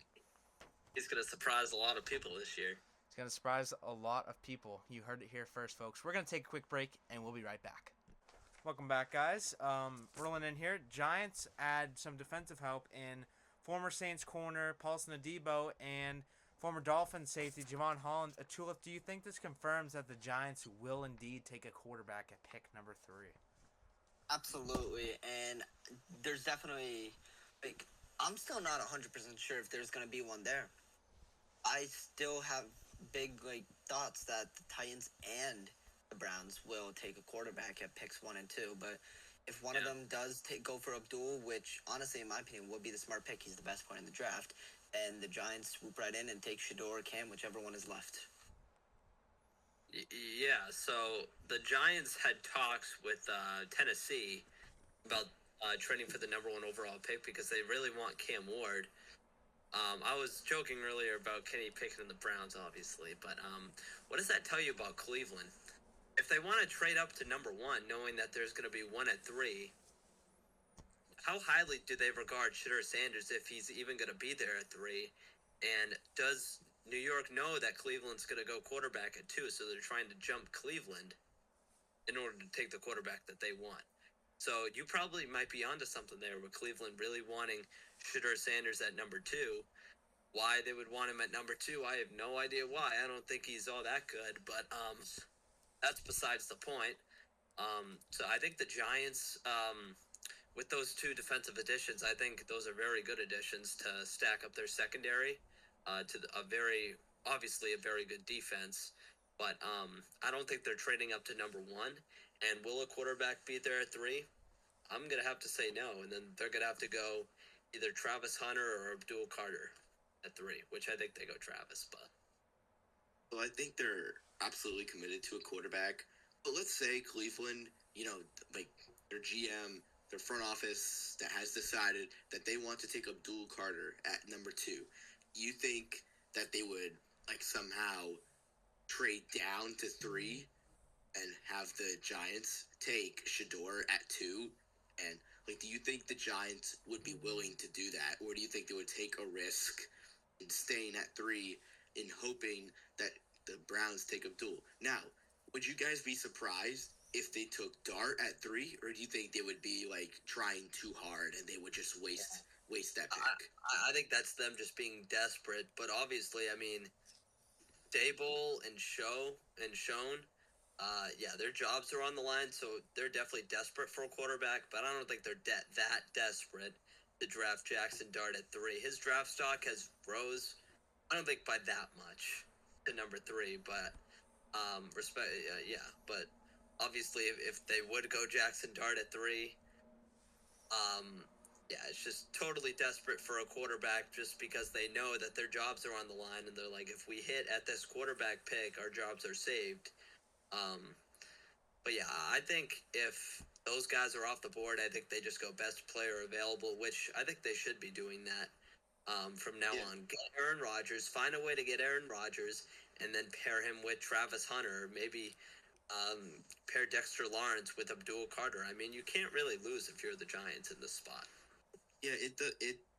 He's going to surprise a lot of people this year. He's going to surprise a lot of people. You heard it here first, folks. We're going to take a quick break, and we'll be right back. Welcome back, guys. Rolling in here. Giants add some defensive help in former Saints corner Paulson Adebo and former Dolphins safety Javon Holland. Tulip, do you think this confirms that the Giants will indeed take a quarterback at pick number 3? Absolutely, and there's definitely, like, I'm still not 100% sure if there's going to be one there. I still have big, thoughts that the Titans and the Browns will take a quarterback at picks 1 and 2, but if one of them does go for Abdul, which honestly, in my opinion, would be the smart pick, he's the best player in the draft, and the Giants swoop right in and take Shador or Cam, whichever one is left. Yeah, so the Giants had talks with Tennessee about trading for the number 1 overall pick because they really want Cam Ward. I was joking earlier about Kenny Pickett and the Browns, obviously, but what does that tell you about Cleveland? If they want to trade up to number 1, knowing that there's going to be 1 at 3, how highly do they regard Shedeur Sanders if he's even going to be there at 3? And does New York know that Cleveland's going to go quarterback at 2, so they're trying to jump Cleveland in order to take the quarterback that they want? So you probably might be onto something there with Cleveland really wanting Shedeur Sanders at number 2. Why they would want him at number 2, I have no idea why. I don't think he's all that good, but that's besides the point. So I think the Giants, with those 2 defensive additions, I think those are very good additions to stack up their secondary to obviously a very good defense. But I don't think they're trading up to number 1. And will a quarterback be there at 3? I'm going to have to say no. And then they're going to have to go either Travis Hunter or Abdul Carter at 3, which I think they go Travis. But Well, I think they're absolutely committed to a quarterback. But let's say Cleveland, their GM, their front office that has decided that they want to take Abdul Carter at number 2. You think that they would somehow trade down to 3 and have the Giants take Shador at 2? And do you think the Giants would be willing to do that, or do you think they would take a risk in staying at 3 in hoping that the Browns take Abdul? Now, would you guys be surprised if they took Dart at 3, or do you think they would be trying too hard and they would just waste that pick? I think that's them just being desperate. But obviously, I mean, Dable and Schoen, their jobs are on the line, so they're definitely desperate for a quarterback. But I don't think they're that desperate to draft Jackson Dart at 3. His draft stock has rose, I don't think by that much, to number 3. But but obviously, if they would go Jackson Dart at 3, it's just totally desperate for a quarterback just because they know that their jobs are on the line, and they're like, if we hit at this quarterback pick, our jobs are saved. But yeah, I think if those guys are off the board, I think they just go best player available, which I think they should be doing that from now on. Get Aaron Rodgers, find a way to get Aaron Rodgers, and then pair him with Travis Hunter, maybe pair Dexter Lawrence with Abdul Carter. I mean, you can't really lose if you're the Giants in this spot. Yeah,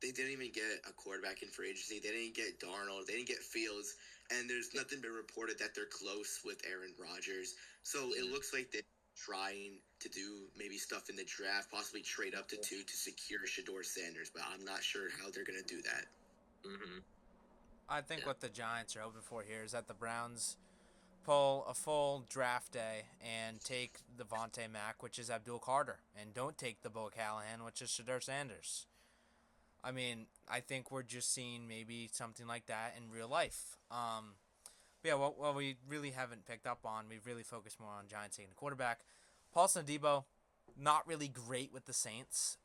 they didn't even get a quarterback in free agency. They didn't get Darnold. They didn't get Fields. And there's nothing been reported that they're close with Aaron Rodgers. So it looks like they're trying to do maybe stuff in the draft, possibly trade up to 2 to secure Shedeur Sanders. But I'm not sure how they're going to do that. Mm-hmm. I think Yeah. what the Giants are hoping for here is that the Browns pull a full draft day and take Devontae Mack, which is Abdul Carter, and don't take the Bo Callahan, which is Shedeur Sanders. I mean, I think we're just seeing maybe something like that in real life. But yeah, what we really haven't picked up on, we've really focused more on Giants taking the quarterback. Paulson Debo, not really great with the Saints.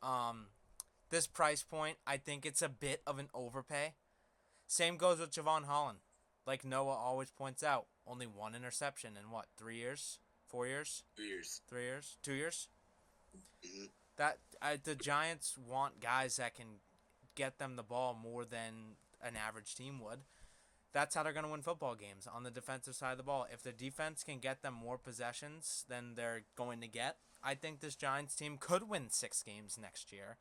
This price point, I think it's a bit of an overpay. Same goes with Javon Holland. Like Noah always points out, only one interception in what, 3 years? 4 years? 2 years. 3 years? 2 years? Hmm. The Giants want guys that can get them the ball more than an average team would. That's how they're going to win football games on the defensive side of the ball. If the defense can get them more possessions than they're going to get, I think this Giants team could win 6 games next year.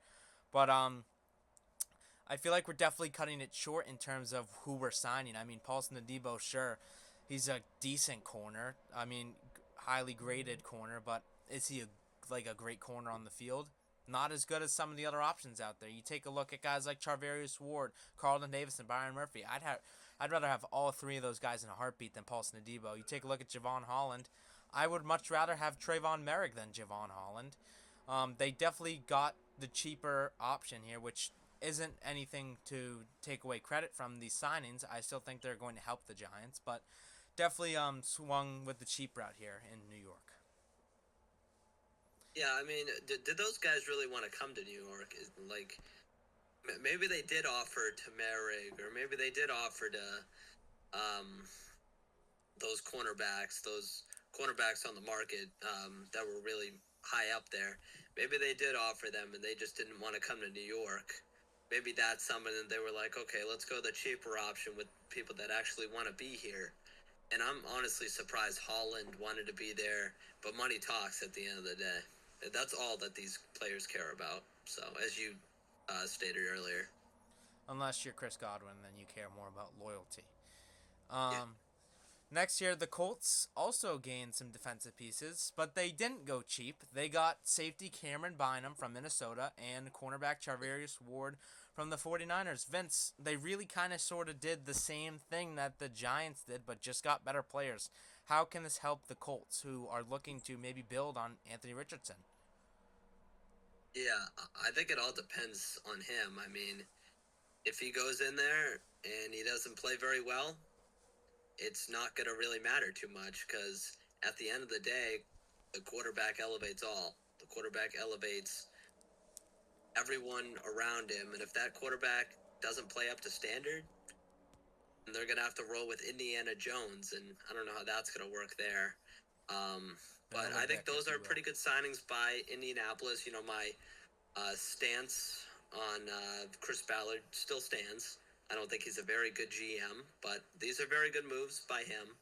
But I feel like we're definitely cutting it short in terms of who we're signing. I mean, Paulson Adebo, sure, he's a decent corner. I mean, highly graded corner, but is he like a great corner on the field? Not as good as some of the other options out there. You take a look at guys like Charvarius Ward, Carlton Davis, and Byron Murphy. I'd rather have all 3 of those guys in a heartbeat than Paulson Adebo. You take a look at Javon Holland. I would much rather have Trayvon Merrick than Javon Holland. They definitely got the cheaper option here, which isn't anything to take away credit from these signings. I still think they're going to help the Giants, but definitely swung with the cheap route here in New York. Yeah, I mean, did those guys really want to come to New York? Like, maybe they did offer to Merrick, or maybe they did offer to um, those cornerbacks on the market that were really high up there. Maybe they did offer them, and they just didn't want to come to New York. Maybe that's something that they were like, okay, let's go the cheaper option with people that actually want to be here. And I'm honestly surprised Holland wanted to be there, but money talks at the end of the day. That's all that these players care about. So, as you stated earlier. Unless you're Chris Godwin, then you care more about loyalty. Yeah. Next year, the Colts also gained some defensive pieces, but they didn't go cheap. They got safety Cameron Bynum from Minnesota and cornerback Charvarius Ward from the 49ers. Vince, they really kind of sort of did the same thing that the Giants did, but just got better players. How can this help the Colts, who are looking to maybe build on Anthony Richardson? Yeah, I think it all depends on him. I mean, if he goes in there and he doesn't play very well, it's not going to really matter too much because at the end of the day, the quarterback elevates all. The quarterback elevates everyone around him. And if that quarterback doesn't play up to standard, they're going to have to roll with Indiana Jones. And I don't know how that's going to work there. But I think those are pretty good signings by Indianapolis. You know, my stance on Chris Ballard still stands. I don't think he's a very good GM, but these are very good moves by him.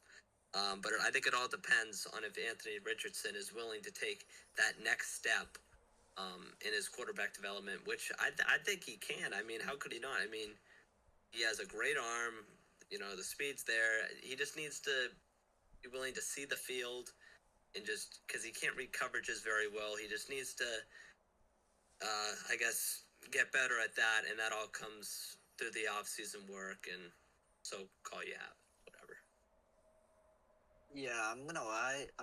But I think it all depends on if Anthony Richardson is willing to take that next step in his quarterback development, which I think he can. I mean, how could he not? I mean, he has a great arm. You know, the speed's there. He just needs to be willing to see the field and just because he can't read coverages very well. He just needs to, I guess, get better at that, and that all comes through the off-season work and so call you out, whatever. Yeah, I'm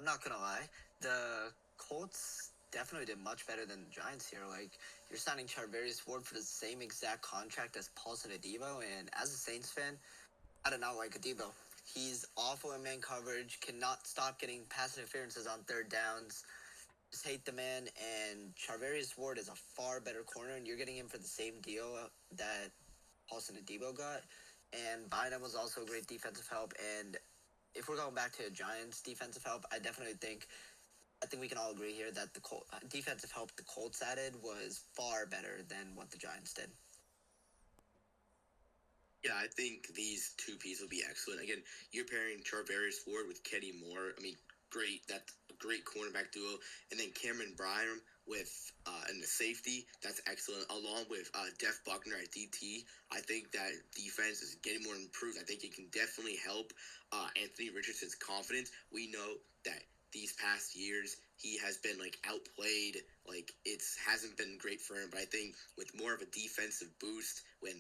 not gonna lie. The Colts definitely did much better than the Giants here. Like, you're signing Charvarius Ward for the same exact contract as Paulson Adebo, and as a Saints fan, I do not like Adebo. He's awful in man coverage, cannot stop getting pass interferences on third downs. Just hate the man, and Charvarius Ward is a far better corner, and you're getting him for the same deal that Paulson Adebo got. And Bynum was also a great defensive help, and if we're going back to Giants defensive help, I think we can all agree here that the defensive help the Colts added was far better than what the Giants did. Yeah, I think these two pieces will be excellent. Again, you're pairing Charvarius Ward with Kenny Moore. I mean, great. That's a great cornerback duo. And then Cameron Bryan with in the safety. That's excellent. Along with Def Buckner at DT. I think that defense is getting more improved. I think it can definitely help Anthony Richardson's confidence. We know that these past years he has been like outplayed. Like it hasn't been great for him. But I think with more of a defensive boost when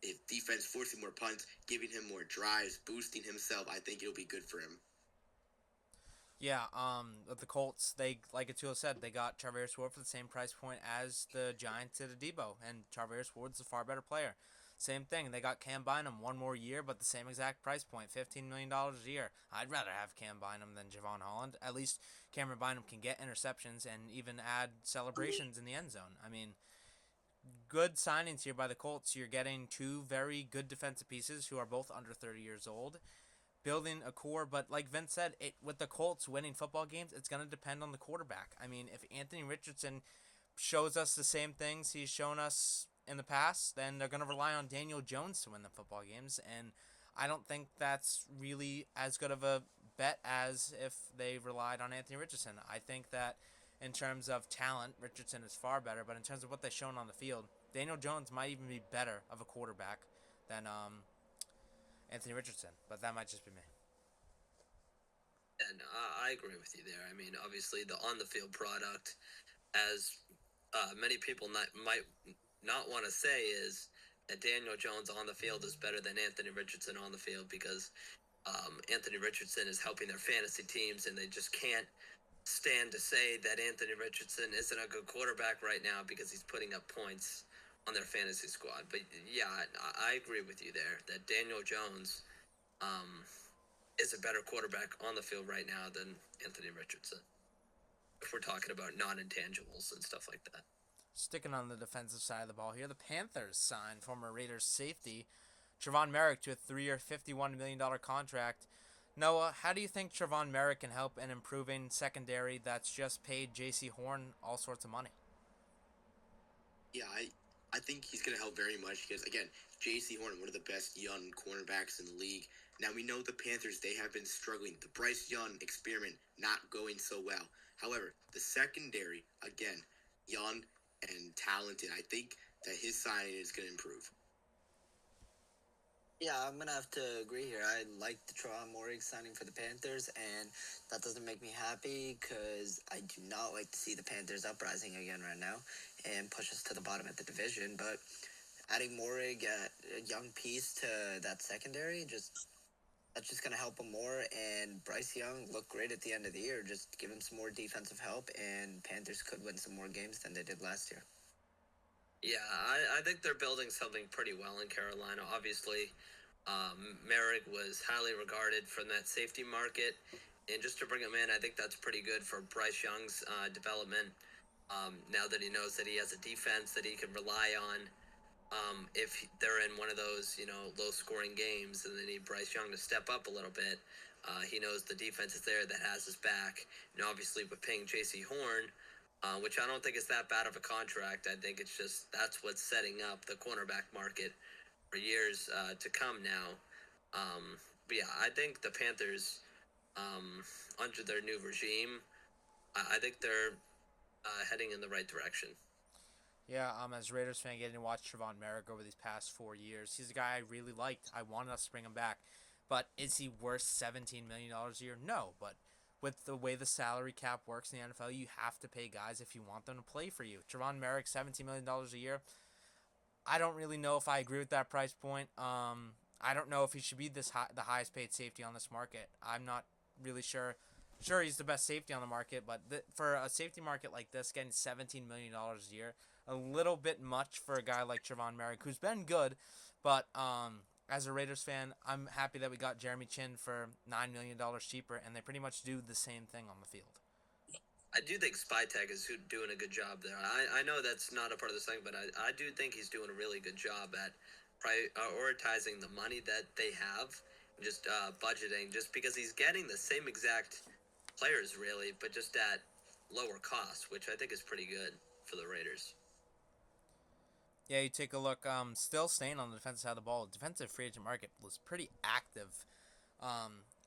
if defense forcing more punts, giving him more drives, boosting himself, I think it'll be good for him. Yeah, with the Colts, they, like Atul said, they got Travis Ward for the same price point as the Giants did Debo, and Travis Ward's a far better player. Same thing, they got Cam Bynum 1 more year, but the same exact price point, $15 million a year. I'd rather have Cam Bynum than Javon Holland. At least Cameron Bynum can get interceptions and even add celebrations in the end zone. I mean, good signings here by the Colts. You're getting two very good defensive pieces who are both under 30 years old, building a core. But like Vince said, with the Colts winning football games, it's going to depend on the quarterback. I mean, if Anthony Richardson shows us the same things he's shown us in the past, then they're going to rely on Daniel Jones to win the football games. And I don't think that's really as good of a bet as if they relied on Anthony Richardson. I think that in terms of talent, Richardson is far better. But in terms of what they've shown on the field, Daniel Jones might even be better of a quarterback than Anthony Richardson. But that might just be me. And I agree with you there. I mean, obviously, the on the field product, as many people might not want to say, is that Daniel Jones on the field is better than Anthony Richardson on the field because Anthony Richardson is helping their fantasy teams, and they just can't stand to say that Anthony Richardson isn't a good quarterback right now because he's putting up points on their fantasy squad. But yeah, I agree with you there that Daniel Jones is a better quarterback on the field right now than Anthony Richardson, if we're talking about non-intangibles and stuff like that. Sticking on the defensive side of the ball here, the Panthers signed former Raiders safety Trevon Merrick to a 3-year, $51 million contract. Noah, how do you think Trevon Merrick can help in improving secondary that's just paid J.C. Horn all sorts of money? Yeah, I think he's going to help very much because, again, J.C. Horn, one of the best young cornerbacks in the league. Now, we know the Panthers, they have been struggling. The Bryce Young experiment not going so well. However, the secondary, again, young and talented. I think that his signing is going to improve. Yeah, I'm going to have to agree here. I like the Trevon Moehrig signing for the Panthers, and that doesn't make me happy because I do not like to see the Panthers uprising again right now and push us to the bottom of the division. But adding Moehrig, a young piece to that secondary, that's just going to help him more. And Bryce Young looked great at the end of the year. Just give him some more defensive help, and Panthers could win some more games than they did last year. Yeah, I think they're building something pretty well in Carolina. Obviously, Merrick was highly regarded from that safety market. And just to bring him in, I think that's pretty good for Bryce Young's development. Now that he knows that he has a defense that he can rely on if they're in one of those, low-scoring games and they need Bryce Young to step up a little bit, he knows the defense is there that has his back. And obviously with paying J.C. Horn, which I don't think is that bad of a contract. I think it's just that's what's setting up the cornerback market for years to come now. But yeah, I think the Panthers, under their new regime, I think they're heading in the right direction. Yeah, as a Raiders fan, getting to watch Trevon Merrick over these past 4 years, he's a guy I really liked. I wanted us to bring him back. But is he worth $17 million a year? No, but with the way the salary cap works in the NFL, you have to pay guys if you want them to play for you. Trevon Merrick, $17 million a year. I don't really know if I agree with that price point. I don't know if he should be the highest paid safety on this market. I'm not really sure. Sure, he's the best safety on the market, but for a safety market like this, getting $17 million a year, a little bit much for a guy like Trevon Merrick, who's been good, but as a Raiders fan, I'm happy that we got Jeremy Chin for $9 million cheaper, and they pretty much do the same thing on the field. I do think Spytech is doing a good job there. I know that's not a part of this thing, but I do think he's doing a really good job at prioritizing the money that they have and just budgeting, just because he's getting the same exact players, really, but just at lower cost, which I think is pretty good for the Raiders. Yeah, you take a look. Still staying on the defensive side of the ball, the defensive free agent market was pretty active.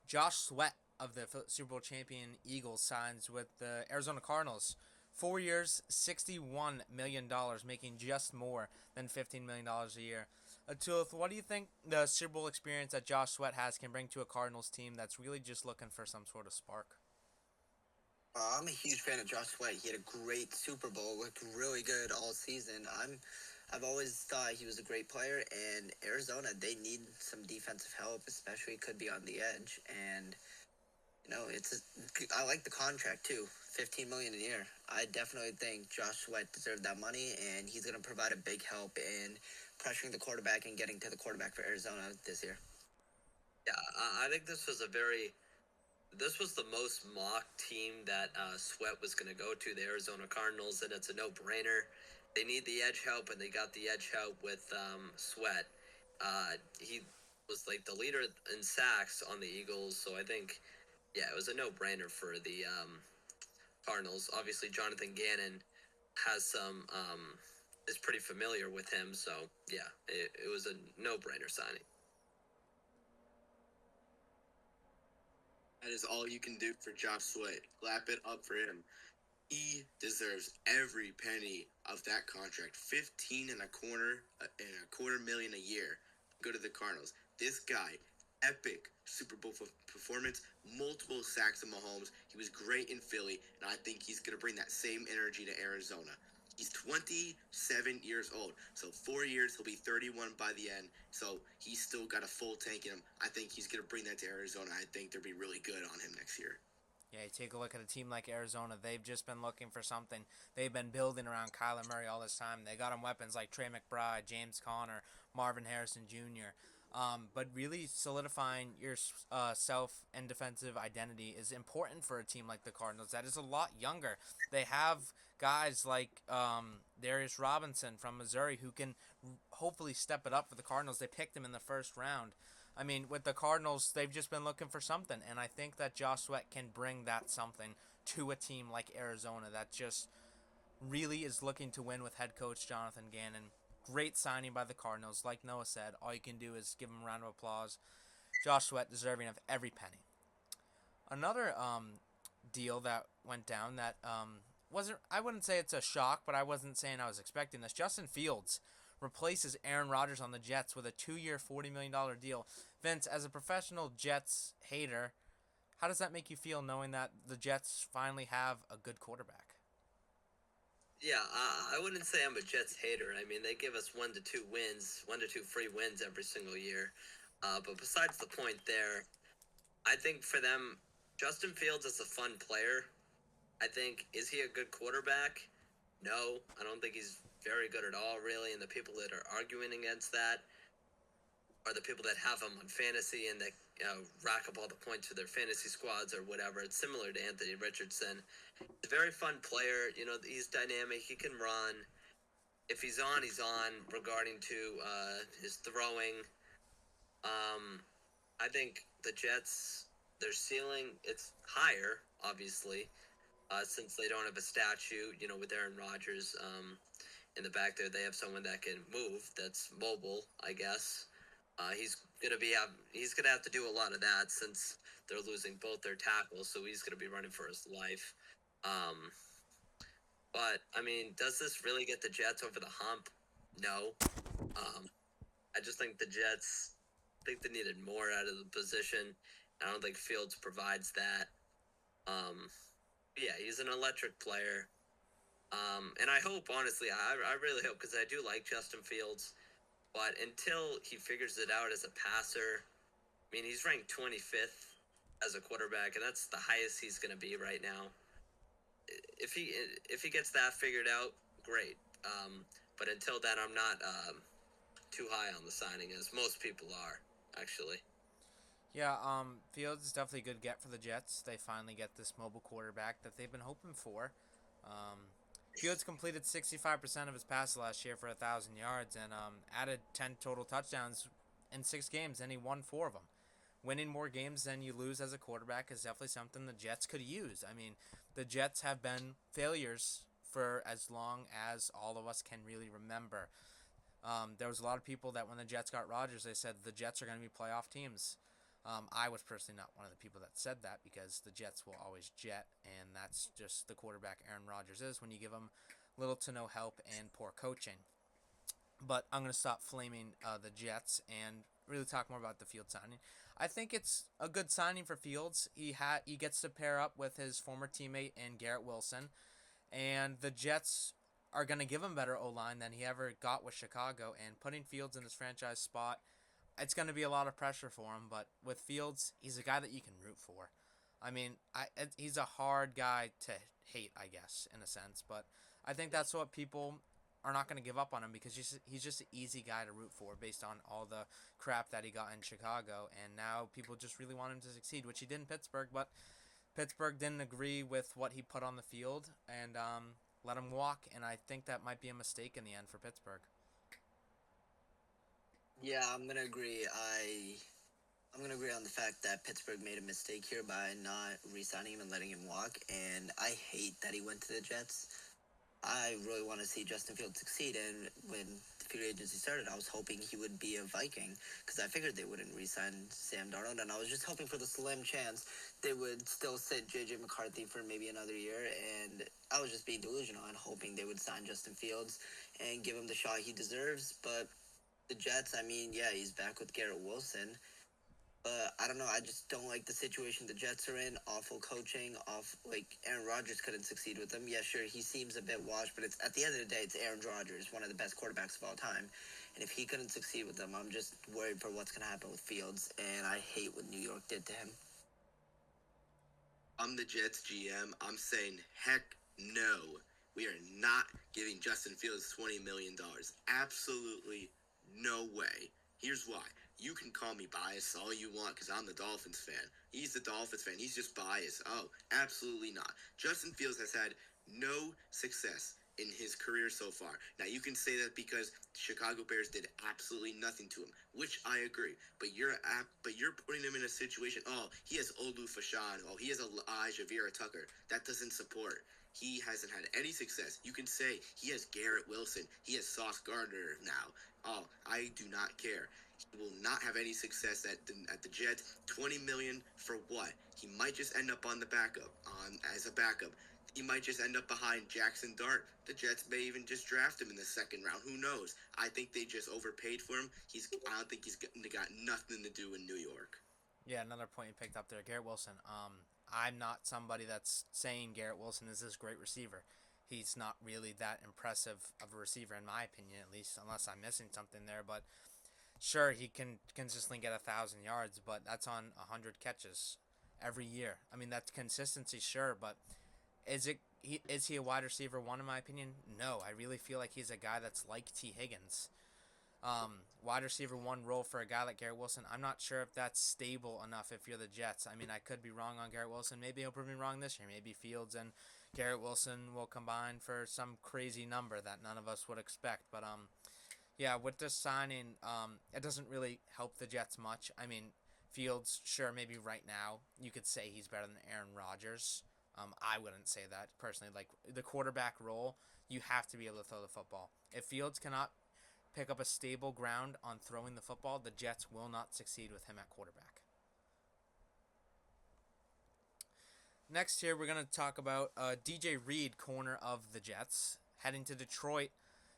Josh Sweat of the Super Bowl champion Eagles signs with the Arizona Cardinals. 4 years, $61 million, making just more than $15 million a year. Atul, what do you think the Super Bowl experience that Josh Sweat has can bring to a Cardinals team that's really just looking for some sort of spark? I'm a huge fan of Josh Sweat. He had a great Super Bowl, looked really good all season. I've always thought he was a great player, and Arizona, they need some defensive help, especially could be on the edge. And I like the contract too, $15 million a year. I definitely think Josh Sweat deserved that money, and he's going to provide a big help in pressuring the quarterback and getting to the quarterback for Arizona this year. Yeah, I think this was the most mocked team that Sweat was going to go to, the Arizona Cardinals, and it's a no-brainer. They need the edge help, and they got the edge help with Sweat. He was like the leader in sacks on the Eagles, so I think, yeah, it was a no-brainer for the Cardinals. Obviously, Jonathan Gannon has is pretty familiar with him, so yeah, it was a no-brainer signing. That is all you can do for Josh Sweat. Clap it up for him. He deserves every penny of that contract. 15 and a quarter million a year. Go to the Cardinals. This guy, epic Super Bowl performance, multiple sacks of Mahomes. He was great in Philly, and I think he's going to bring that same energy to Arizona. He's 27 years old, so 4 years, he'll be 31 by the end. So he's still got a full tank in him. I think he's going to bring that to Arizona. I think they'll be really good on him next year. Yeah, you take a look at a team like Arizona. They've just been looking for something. They've been building around Kyler Murray all this time. They got him weapons like Trey McBride, James Conner, Marvin Harrison Jr. But really solidifying your self and defensive identity is important for a team like the Cardinals. That is a lot younger. They have guys like Darius Robinson from Missouri who can hopefully step it up for the Cardinals. They picked him in the first round. I mean, with the Cardinals, they've just been looking for something, and I think that Josh Sweat can bring that something to a team like Arizona that just really is looking to win with head coach Jonathan Gannon. Great signing by the Cardinals. Like Noah said, all you can do is give him a round of applause. Josh Sweat deserving of every penny. Another deal that went down that wasn't, I wouldn't say it's a shock, but I wasn't saying I was expecting this. Justin Fields replaces Aaron Rodgers on the Jets with a 2-year, $40 million deal. Vince, as a professional Jets hater, how does that make you feel knowing that the Jets finally have a good quarterback? Yeah, I wouldn't say I'm a Jets hater. I mean, they give us 1 to 2 wins, 1 to 2 free wins every single year. But besides the point there, I think for them, Justin Fields is a fun player. I think, is he a good quarterback? No, I don't think he's very good at all, really. And the people that are arguing against that are the people that have him on fantasy and that rack up all the points for their fantasy squads or whatever. It's similar to Anthony Richardson. He's a very fun player. He's dynamic. He can run. If he's on, he's on. Regarding to his throwing, I think the Jets, their ceiling, it's higher, obviously, since they don't have a statue, with Aaron Rodgers in the back there. They have someone that can move, that's mobile, I guess. He's gonna have to do a lot of that since they're losing both their tackles, so he's gonna be running for his life. But I mean, does this really get the Jets over the hump? No. I just think the Jets think they needed more out of the position. I don't think Fields provides that. Yeah, he's an electric player. And I hope, honestly, I really hope, because I do like Justin Fields, but until he figures it out as a passer, I mean, he's ranked 25th as a quarterback, and that's the highest he's going to be right now. If he gets that figured out, great. But until then, I'm not too high on the signing, as most people are, actually. Yeah, Fields is definitely a good get for the Jets. They finally get this mobile quarterback that they've been hoping for. Fields completed 65% of his passes last year for 1,000 yards and added 10 total touchdowns in 6 games, and he won 4 of them. Winning more games than you lose as a quarterback is definitely something the Jets could use. I mean, the Jets have been failures for as long as all of us can really remember. There was a lot of people that when the Jets got Rodgers, they said the Jets are going to be playoff teams. I was personally not one of the people that said that because the Jets will always jet, and that's just the quarterback Aaron Rodgers is when you give him little to no help and poor coaching. But I'm going to stop flaming the Jets and really talk more about the Fields signing. I think it's a good signing for Fields. He gets to pair up with his former teammate in Garrett Wilson, and the Jets are going to give him better O-line than he ever got with Chicago, and putting Fields in his franchise spot, it's going to be a lot of pressure for him. But with Fields, he's a guy that you can root for. I mean, he's a hard guy to hate, I guess, in a sense. But I think that's what people are not going to give up on him, because he's just an easy guy to root for based on all the crap that he got in Chicago. And now people just really want him to succeed, which he did in Pittsburgh. But Pittsburgh didn't agree with what he put on the field and let him walk. And I think that might be a mistake in the end for Pittsburgh. Yeah, I'm gonna agree. I'm gonna agree on the fact that Pittsburgh made a mistake here by not re-signing him and letting him walk. And I hate that he went to the Jets. I really want to see Justin Fields succeed, and when the free agency started, I was hoping he would be a Viking, because I figured they wouldn't re-sign Sam Darnold, and I was just hoping for the slim chance they would still sit J.J. McCarthy for maybe another year, and I was just being delusional and hoping they would sign Justin Fields and give him the shot he deserves. But the Jets, I mean, yeah, he's back with Garrett Wilson. But I don't know. I just don't like the situation the Jets are in. Awful coaching. Aaron Rodgers couldn't succeed with them. Yeah, sure, he seems a bit washed, but it's at the end of the day, it's Aaron Rodgers, one of the best quarterbacks of all time. And if he couldn't succeed with them, I'm just worried for what's going to happen with Fields. And I hate what New York did to him. I'm the Jets GM. I'm saying, heck no. We are not giving Justin Fields $20 million. Absolutely no way. Here's why. You can call me biased all you want, because I'm the Dolphins fan. He's the Dolphins fan. He's just biased. Oh, absolutely not. Justin Fields has had no success in his career so far. Now, you can say that because Chicago Bears did absolutely nothing to him, which I agree. But you're putting him in a situation. Oh, he has Olu Fashan. Oh, he has Elijah Vera Tucker. That doesn't support. He hasn't had any success. You can say he has Garrett Wilson. He has Sauce Gardner now. Oh, I do not care. He will not have any success at the Jets. $20 million for what? He might just end up on the backup, as a backup. He might just end up behind Jackson Dart. The Jets may even just draft him in the second round. Who knows? I think they just overpaid for him. I don't think he's got nothing to do in New York. Yeah, another point you picked up there, Garrett Wilson. I'm not somebody that's saying Garrett Wilson is this great receiver. He's not really that impressive of a receiver, in my opinion, at least, unless I'm missing something there. But sure, he can consistently get 1,000 yards, but that's on 100 catches every year. I mean, that's consistency, sure, but is he a wide receiver one, in my opinion? No, I really feel like he's a guy that's like T. Higgins. Wide receiver one role for a guy like Garrett Wilson. I'm not sure if that's stable enough if you're the Jets. I mean, I could be wrong on Garrett Wilson. Maybe he'll prove me wrong this year. Maybe Fields and Garrett Wilson will combine for some crazy number that none of us would expect. But yeah, with this signing, it doesn't really help the Jets much. I mean, Fields, sure, maybe right now you could say he's better than Aaron Rodgers. I wouldn't say that personally. Like, the quarterback role, you have to be able to throw the football. If Fields cannot pick up a stable ground on throwing the football, the Jets will not succeed with him at quarterback. Next here, we're going to talk about DJ Reed, corner of the Jets, heading to Detroit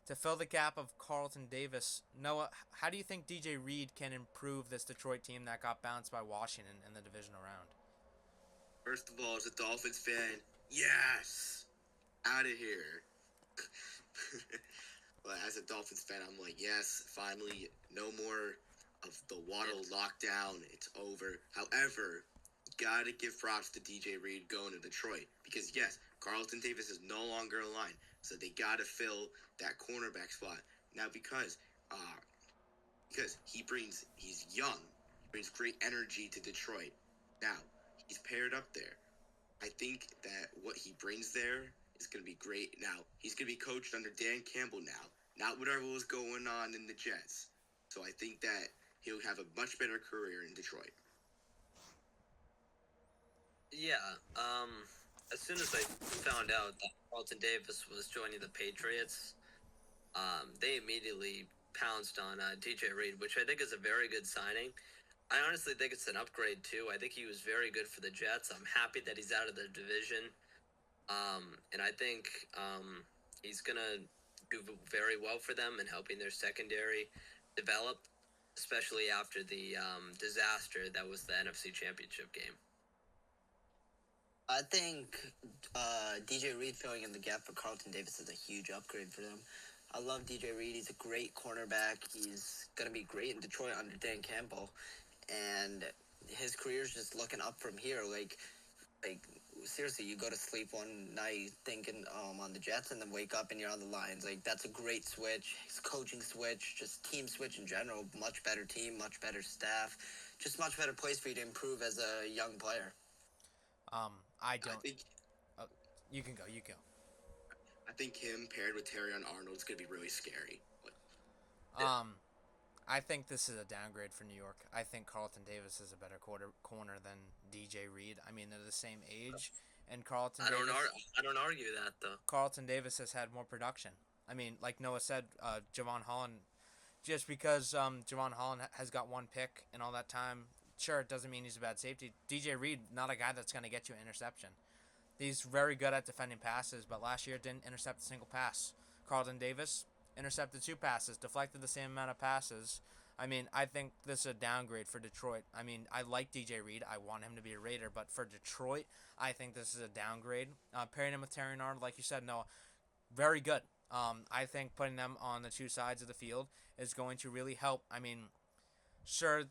to fill the gap of Carlton Davis. Noah, how do you think DJ Reed can improve this Detroit team that got bounced by Washington in the divisional round? First of all, as a Dolphins fan, yes! Out of here. But as a Dolphins fan, I'm like, yes, finally, no more of the Waddle lockdown. It's over. However, gotta give props to DJ Reed going to Detroit, because yes, Carlton Davis is no longer aligned, so they gotta fill that cornerback spot now, because he's young, he brings great energy to Detroit. Now he's paired up there. I think that what he brings there is going to be great. Now, he's going to be coached under Dan Campbell now, not whatever was going on in the Jets. So I think that he'll have a much better career in Detroit. Yeah. As soon as I found out that Carlton Davis was joining the Patriots, they immediately pounced on DJ Reed, which I think is a very good signing. I honestly think it's an upgrade too. I think he was very good for the Jets. I'm happy that he's out of the division, and I think he's gonna do very well for them in helping their secondary develop, especially after the disaster that was the NFC Championship game. I think DJ Reed filling in the gap for Carlton Davis is a huge upgrade for them. I love DJ Reed. He's a great cornerback. He's going to be great in Detroit under Dan Campbell. And his career's just looking up from here. Like seriously, you go to sleep one night thinking on the Jets and then wake up and you're on the Lions. Like, that's a great switch. His coaching switch, just team switch in general. Much better team, much better staff. Just much better place for you to improve as a young player. I I don't. think Oh, you can go. You go. I think him paired with Terry on Arnold is gonna be really scary. Um, I think this is a downgrade for New York. I think Carlton Davis is a better corner than DJ Reed. I mean, they're the same age, and I don't argue that though. Carlton Davis has had more production. I mean, like Noah said, Javon Holland. Just because Javon Holland has got one pick in all that time, sure, it doesn't mean he's a bad safety. DJ Reed, not a guy that's going to get you an interception. He's very good at defending passes, but last year didn't intercept a single pass. Carlton Davis intercepted 2 passes, deflected the same amount of passes. I mean, I think this is a downgrade for Detroit. I mean, I like DJ Reed. I want him to be a Raider, but for Detroit, I think this is a downgrade. Pairing him with Terry Nard, like you said, no, very good. I think putting them on the 2 sides of the field is going to really help. I mean, sure,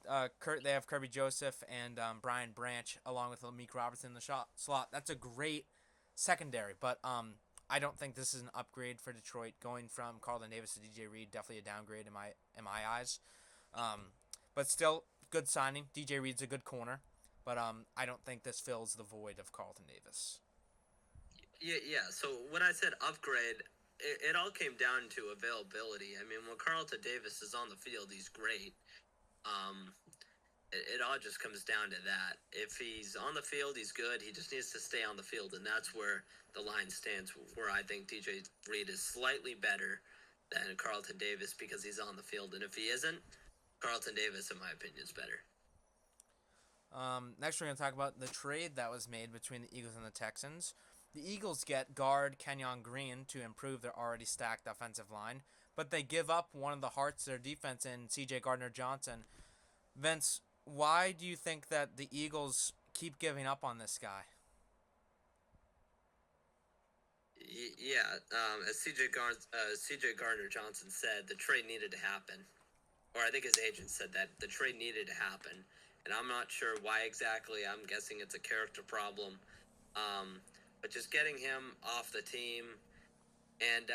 they have Kirby Joseph and Brian Branch along with Meek Robertson in the slot. That's a great secondary, but I don't think this is an upgrade for Detroit. Going from Carlton Davis to DJ Reed, definitely a downgrade in my eyes. But still, good signing. DJ Reed's a good corner, but I don't think this fills the void of Carlton Davis. Yeah. So when I said upgrade, it all came down to availability. I mean, when Carlton Davis is on the field, he's great. Um, it all just comes down to that. If he's on the field, he's good. He just needs to stay on the field, and that's where the line stands. Where I think DJ Reed is slightly better than Carlton Davis because he's on the field, and if he isn't, Carlton Davis, in my opinion, is better. Next, we're going to talk about the trade that was made between the Eagles and the Texans. The Eagles get guard Kenyon Green to improve their already stacked offensive line, but they give up one of the hearts of their defense in C.J. Gardner-Johnson. Vince, why do you think that the Eagles keep giving up on this guy? Yeah, as CJ Gardner Johnson said, the trade needed to happen, or I think his agent said that the trade needed to happen, and I'm not sure why exactly. I'm guessing it's a character problem, but just getting him off the team, and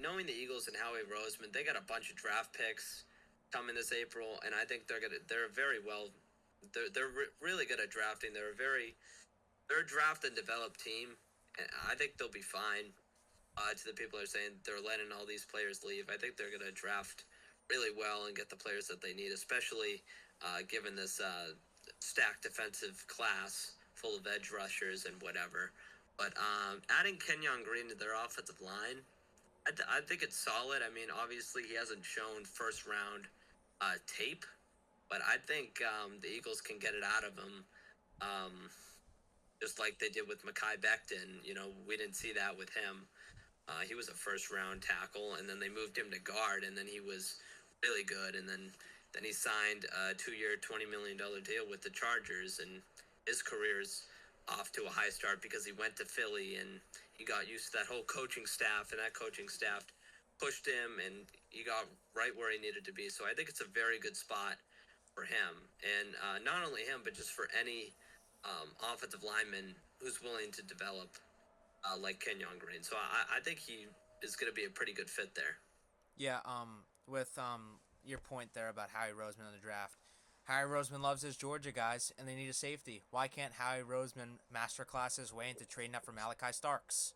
knowing the Eagles and Howie Roseman, they got a bunch of draft picks coming this April, and I think they're very well, really good at drafting. They're a draft and develop team, and I think they'll be fine. To the people who are saying they're letting all these players leave, I think they're going to draft really well and get the players that they need, especially given this stacked defensive class full of edge rushers and whatever. But adding Kenyon Green to their offensive line, I think it's solid. I mean, obviously he hasn't shown first round tape, but I think the Eagles can get it out of him. Just like they did with Mekhi Becton. You know, we didn't see that with him. He was a first-round tackle, and then they moved him to guard, and then he was really good. And then he signed a 2-year, $20 million deal with the Chargers, and his career's off to a high start because he went to Philly, and he got used to that whole coaching staff, and that coaching staff pushed him, and he got right where he needed to be. So I think it's a very good spot for him. And not only him, but just for any offensive lineman who's willing to develop like Kenyon Green. So I think he is going to be a pretty good fit there. Yeah, with your point there about Howie Roseman in the draft. Howie Roseman loves his Georgia guys, and they need a safety. Why can't Howie Roseman masterclass his way into trading up for Malachi Starks?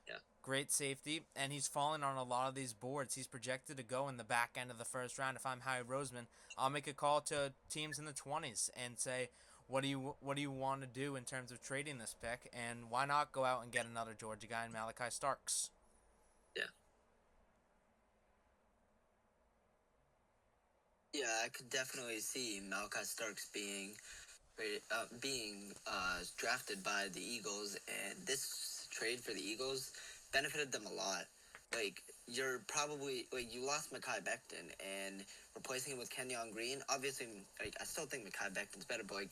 Yeah. Great safety, and he's fallen on a lot of these boards. He's projected to go in the back end of the first round. If I'm Howie Roseman, I'll make a call to teams in the 20s and say, what do you want to do in terms of trading this pick, and why not go out and get another Georgia guy in Malachi Starks? Yeah. Yeah, I could definitely see Malachi Starks being drafted by the Eagles, and this trade for the Eagles benefited them a lot. Like, you're probably, you lost Mekhi Becton, and replacing him with Kenyon Green, obviously, I still think Mekhi Becton's better, but,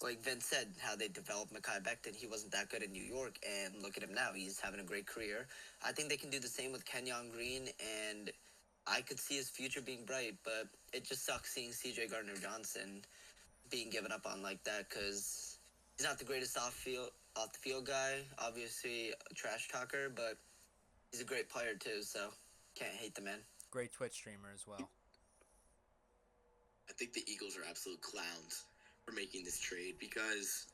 like Vince said, how they developed Mekhi Becton. He wasn't that good in New York, and look at him now. He's having a great career. I think they can do the same with Kenyon Green, and I could see his future being bright, but it just sucks seeing CJ Gardner Johnson being given up on like that because he's not the greatest off the field guy. Obviously, a trash talker, but he's a great player too. So can't hate the man. Great Twitch streamer as well. I think the Eagles are absolute clowns for making this trade because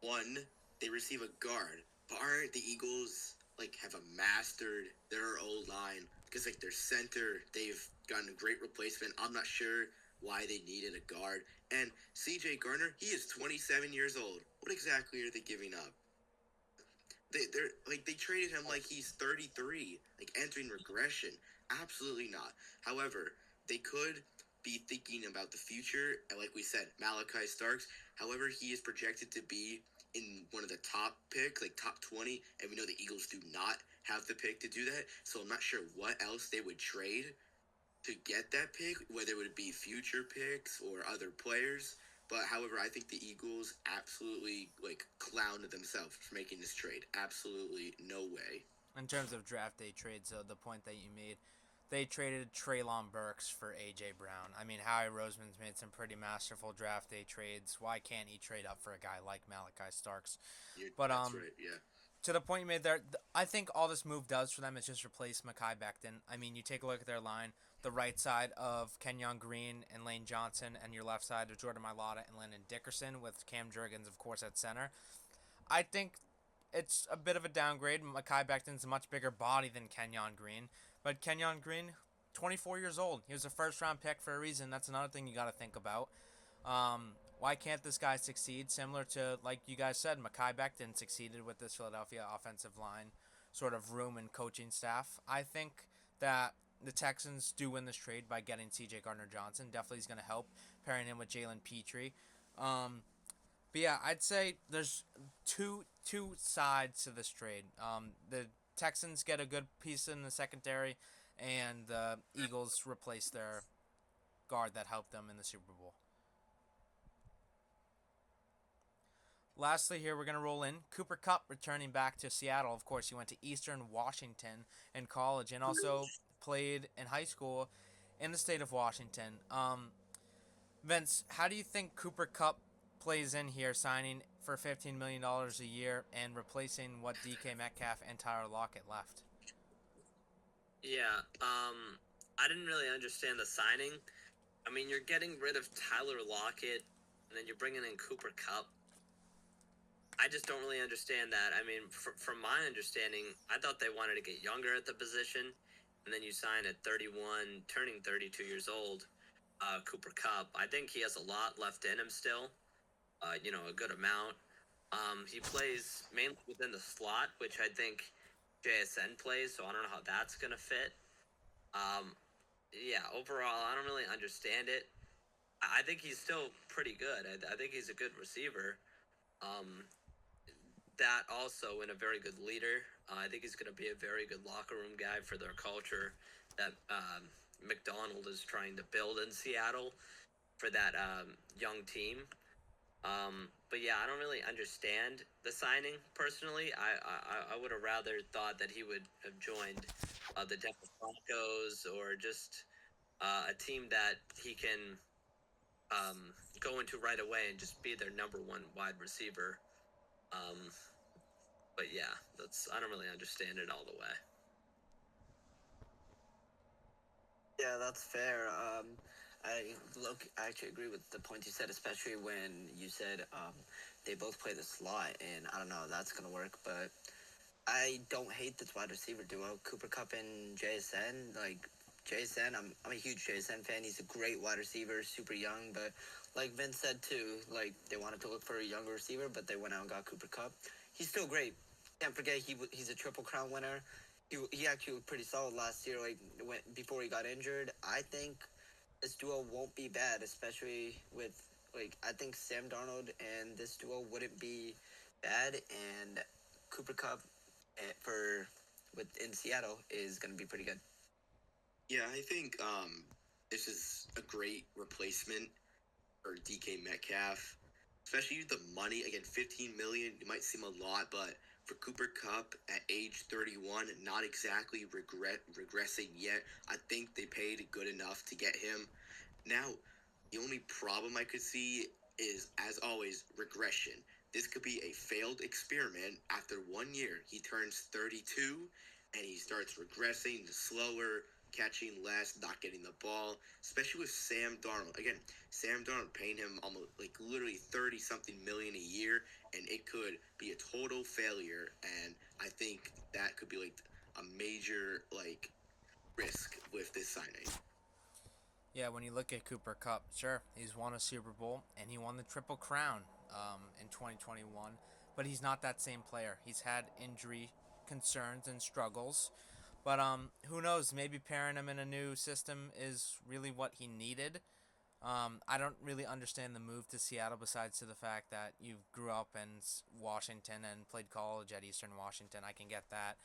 one, they receive a guard, but aren't the Eagles like have a mastered their old line because like their center they've gotten a great replacement. I'm not sure why they needed a guard. And CJ Garner, he is 27 years old. What exactly are they giving up? They're like they traded him like he's 33, like entering regression. Absolutely not. However, they could be thinking about the future, and like we said, Malachi Starks. However, he is projected to be in one of the top picks, like top 20, and we know the Eagles do not have the pick to do that. So I'm not sure what else they would trade to get that pick, whether it would be future picks or other players. But however, I think the Eagles absolutely like clowned themselves for making this trade. Absolutely no way. In terms of draft day trades, so the point that you made, they traded Traylon Burks for A.J. Brown. I mean, Howie Roseman's made some pretty masterful draft day trades. Why can't he trade up for a guy like Malachi Starks? But That's right, yeah. to the point you made there, I think all this move does for them is just replace Mekhi Becton. I mean, you take a look at their line, the right side of Kenyon Green and Lane Johnson, and your left side of Jordan Mailata and Landon Dickerson, with Cam Jurgens, of course, at center. I think it's a bit of a downgrade. Mekhi Becton's a much bigger body than Kenyon Green. But Kenyon Green, 24 years old. He was a first-round pick for a reason. That's another thing you got to think about. Why can't this guy succeed? Similar to, like you guys said, Mekhi Becton succeeded with this Philadelphia offensive line sort of room and coaching staff. I think that the Texans do win this trade by getting C.J. Gardner-Johnson. Definitely is going to help pairing him with Jalen Petrie. But yeah, I'd say there's two sides to this trade. The Texans get a good piece in the secondary, and the Eagles replace their guard that helped them in the Super Bowl. Lastly, here we're going to roll in Cooper Kupp returning back to Seattle. Of course, he went to Eastern Washington in college and also played in high school in the state of Washington. Vince, how do you think Cooper Kupp plays in here, signing for $15 million a year and replacing what DK Metcalf and Tyler Lockett left? Yeah, I didn't really understand the signing. I mean, you're getting rid of Tyler Lockett, and then you're bringing in Cooper Kupp. I just don't really understand that. I mean, from my understanding, I thought they wanted to get younger at the position, and then you sign at 31, turning 32 years old, Cooper Kupp. I think he has a lot left in him still, a good amount. He plays mainly within the slot, which I think JSN plays, so I don't know how that's going to fit. Yeah, overall, I don't really understand it. I think he's still pretty good. I think he's a good receiver. That also in a very good leader. I think he's going to be a very good locker room guy for their culture that McDonald is trying to build in Seattle for that young team. But yeah, I don't really understand the signing personally. I would have rather thought that he would have joined the Denver Broncos or just a team that he can go into right away and just be their number one wide receiver. But yeah, I don't really understand it all the way. Yeah, that's fair. I actually agree with the point you said, especially when you said they both play the slot, and I don't know if that's gonna work, but I don't hate this wide receiver duo, Cooper Kupp and JSN. Like JSN, I'm a huge JSN fan. He's a great wide receiver, super young, but like Vince said too, like they wanted to look for a younger receiver, but they went out and got Cooper Kupp. He's still great. Can't forget he's a Triple Crown winner. He actually was pretty solid last year, like before he got injured. I think this duo won't be bad, especially with I think Sam Darnold and this duo wouldn't be bad, and Cooper Kupp in Seattle is going to be pretty good. Yeah, I think this is a great replacement for DK Metcalf. especially the money. Again, 15 million, it might seem a lot, but for Cooper Cup at age 31, not exactly regressing yet. I think they paid good enough to get him. Now, the only problem I could see is, as always, regression. This could be a failed experiment. After 1 year, he turns 32 and he starts regressing slower, catching less, not getting the ball, especially with Sam Darnold. Again, Sam Darnold paying him almost like literally 30 something million a year, and it could be a total failure. And I think that could be like a major like risk with this signing. Yeah, when you look at Cooper Cup, sure, he's won a Super Bowl and he won the Triple Crown in 2021, but he's not that same player. He's had injury concerns and struggles, but who knows? Maybe pairing him in a new system is really what he needed. I don't really understand the move to Seattle besides to the fact that you grew up in Washington and played college at Eastern Washington. I can get that,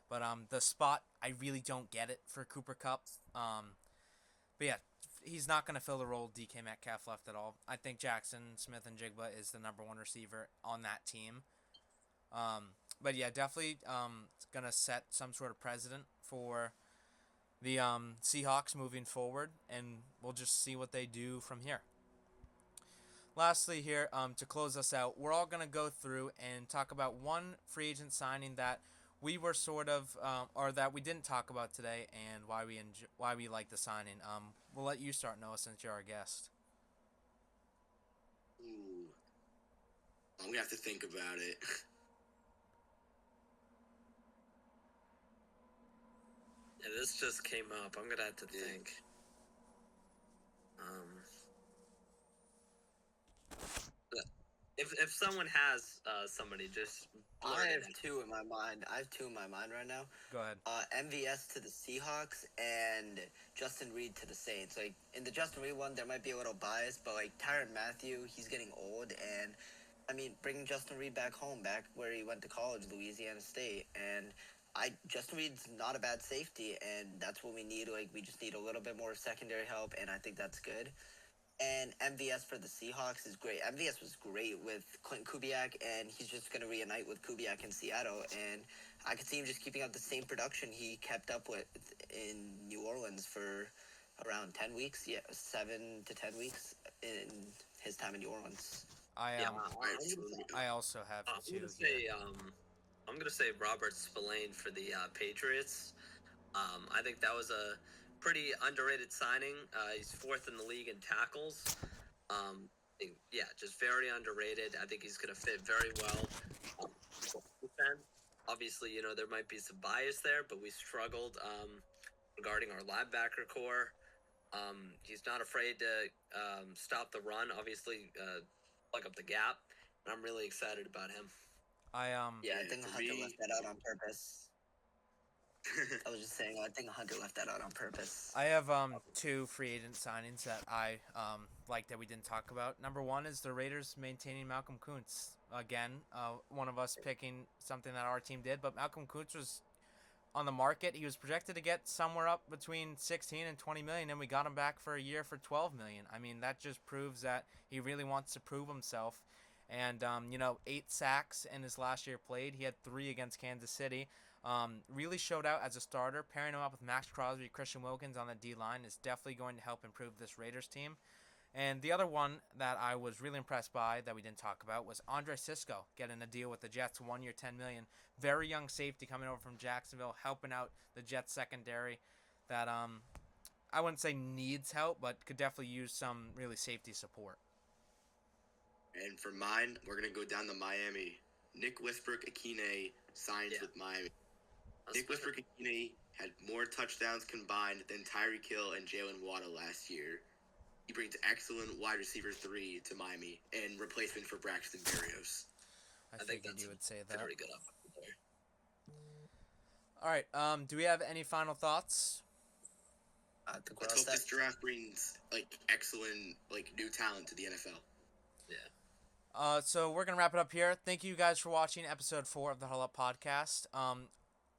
but the spot I really don't get it for Cooper Cup. But yeah, he's not going to fill the role DK Metcalf left at all. I think Jackson Smith and Jigba is the number one receiver on that team. But yeah, definitely going to set some sort of precedent for the Seahawks moving forward, and we'll just see what they do from here. Lastly, here to close us out, we're all going to go through and talk about one free agent signing that we were sort of, or that we didn't talk about today, and why we like the signing. We'll let you start, Noah, since you're our guest. Ooh, I'm gonna have to think about it. Yeah, this just came up. I'm gonna have to think. If someone has somebody, just blurt I it have out. two in my mind. I have two in my mind right now. Go ahead. MVS to the Seahawks and Justin Reed to the Saints. Like in the Justin Reed one, there might be a little bias, but like Tyrann Mathieu, he's getting old, and I mean, bringing Justin Reed back home, back where he went to college, Louisiana State, and Justin Reed's not a bad safety, and that's what we need. Like we just need a little bit more secondary help, and I think that's good. And MVS for the Seahawks is great. MVS was great with Clinton Kubiak, and he's just going to reunite with Kubiak in Seattle. And I could see him just keeping up the same production he kept up with in New Orleans for around 10 weeks. Yeah, 7 to 10 weeks in his time in New Orleans. Yeah, I also have I'm two gonna here. say I'm gonna say Robert Spillane for the Patriots. I think that was a pretty underrated signing. He's fourth in the league in tackles. Yeah, just very underrated. I think he's going to fit very well. Defense. Obviously, there might be some bias there, but we struggled regarding our linebacker core. He's not afraid to stop the run, obviously, plug up the gap, and I'm really excited about him. Yeah, I think Hunter left that out on purpose. I was just saying, I think Hunter left that out on purpose. I have two free agent signings that I like that we didn't talk about. Number one is the Raiders maintaining Malcolm Kuntz. Again, one of us picking something that our team did, but Malcolm Kuntz was on the market. He was projected to get somewhere up between 16 and 20 million, and we got him back for a year for 12 million. I mean, that just proves that he really wants to prove himself. And 8 sacks in his last year played. He had 3 against Kansas City. Really showed out as a starter. Pairing him up with Max Crosby, Christian Wilkins on the D-line is definitely going to help improve this Raiders team. And the other one that I was really impressed by that we didn't talk about was Andre Sisco getting a deal with the Jets, 1 year, $10 million. Very young safety coming over from Jacksonville, helping out the Jets secondary that I wouldn't say needs help, but could definitely use some really safety support. And for mine, we're gonna go down to Miami. Nick Westbrook-Ikhine signs with Miami. Nick Westbrook-Ikhine had more touchdowns combined than Tyreek Hill and Jalen Waddle last year. He brings excellent wide receiver 3 to Miami and replacement for Braxton Berrios. I figured you would say that. Very good up there. All right. Do we have any final thoughts? Let's hope this draft brings excellent new talent to the NFL. Yeah. So we're gonna wrap it up here. Thank you guys for watching episode 4 of the Huddle Up podcast.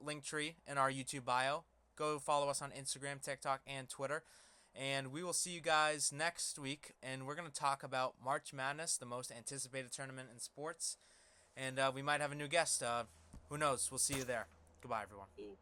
Linktree in our YouTube bio. Go follow us on Instagram, TikTok, and Twitter. And we will see you guys next week. And we're going to talk about March Madness, the most anticipated tournament in sports. And we might have a new guest. Who knows? We'll see you there. Goodbye, everyone. Ooh.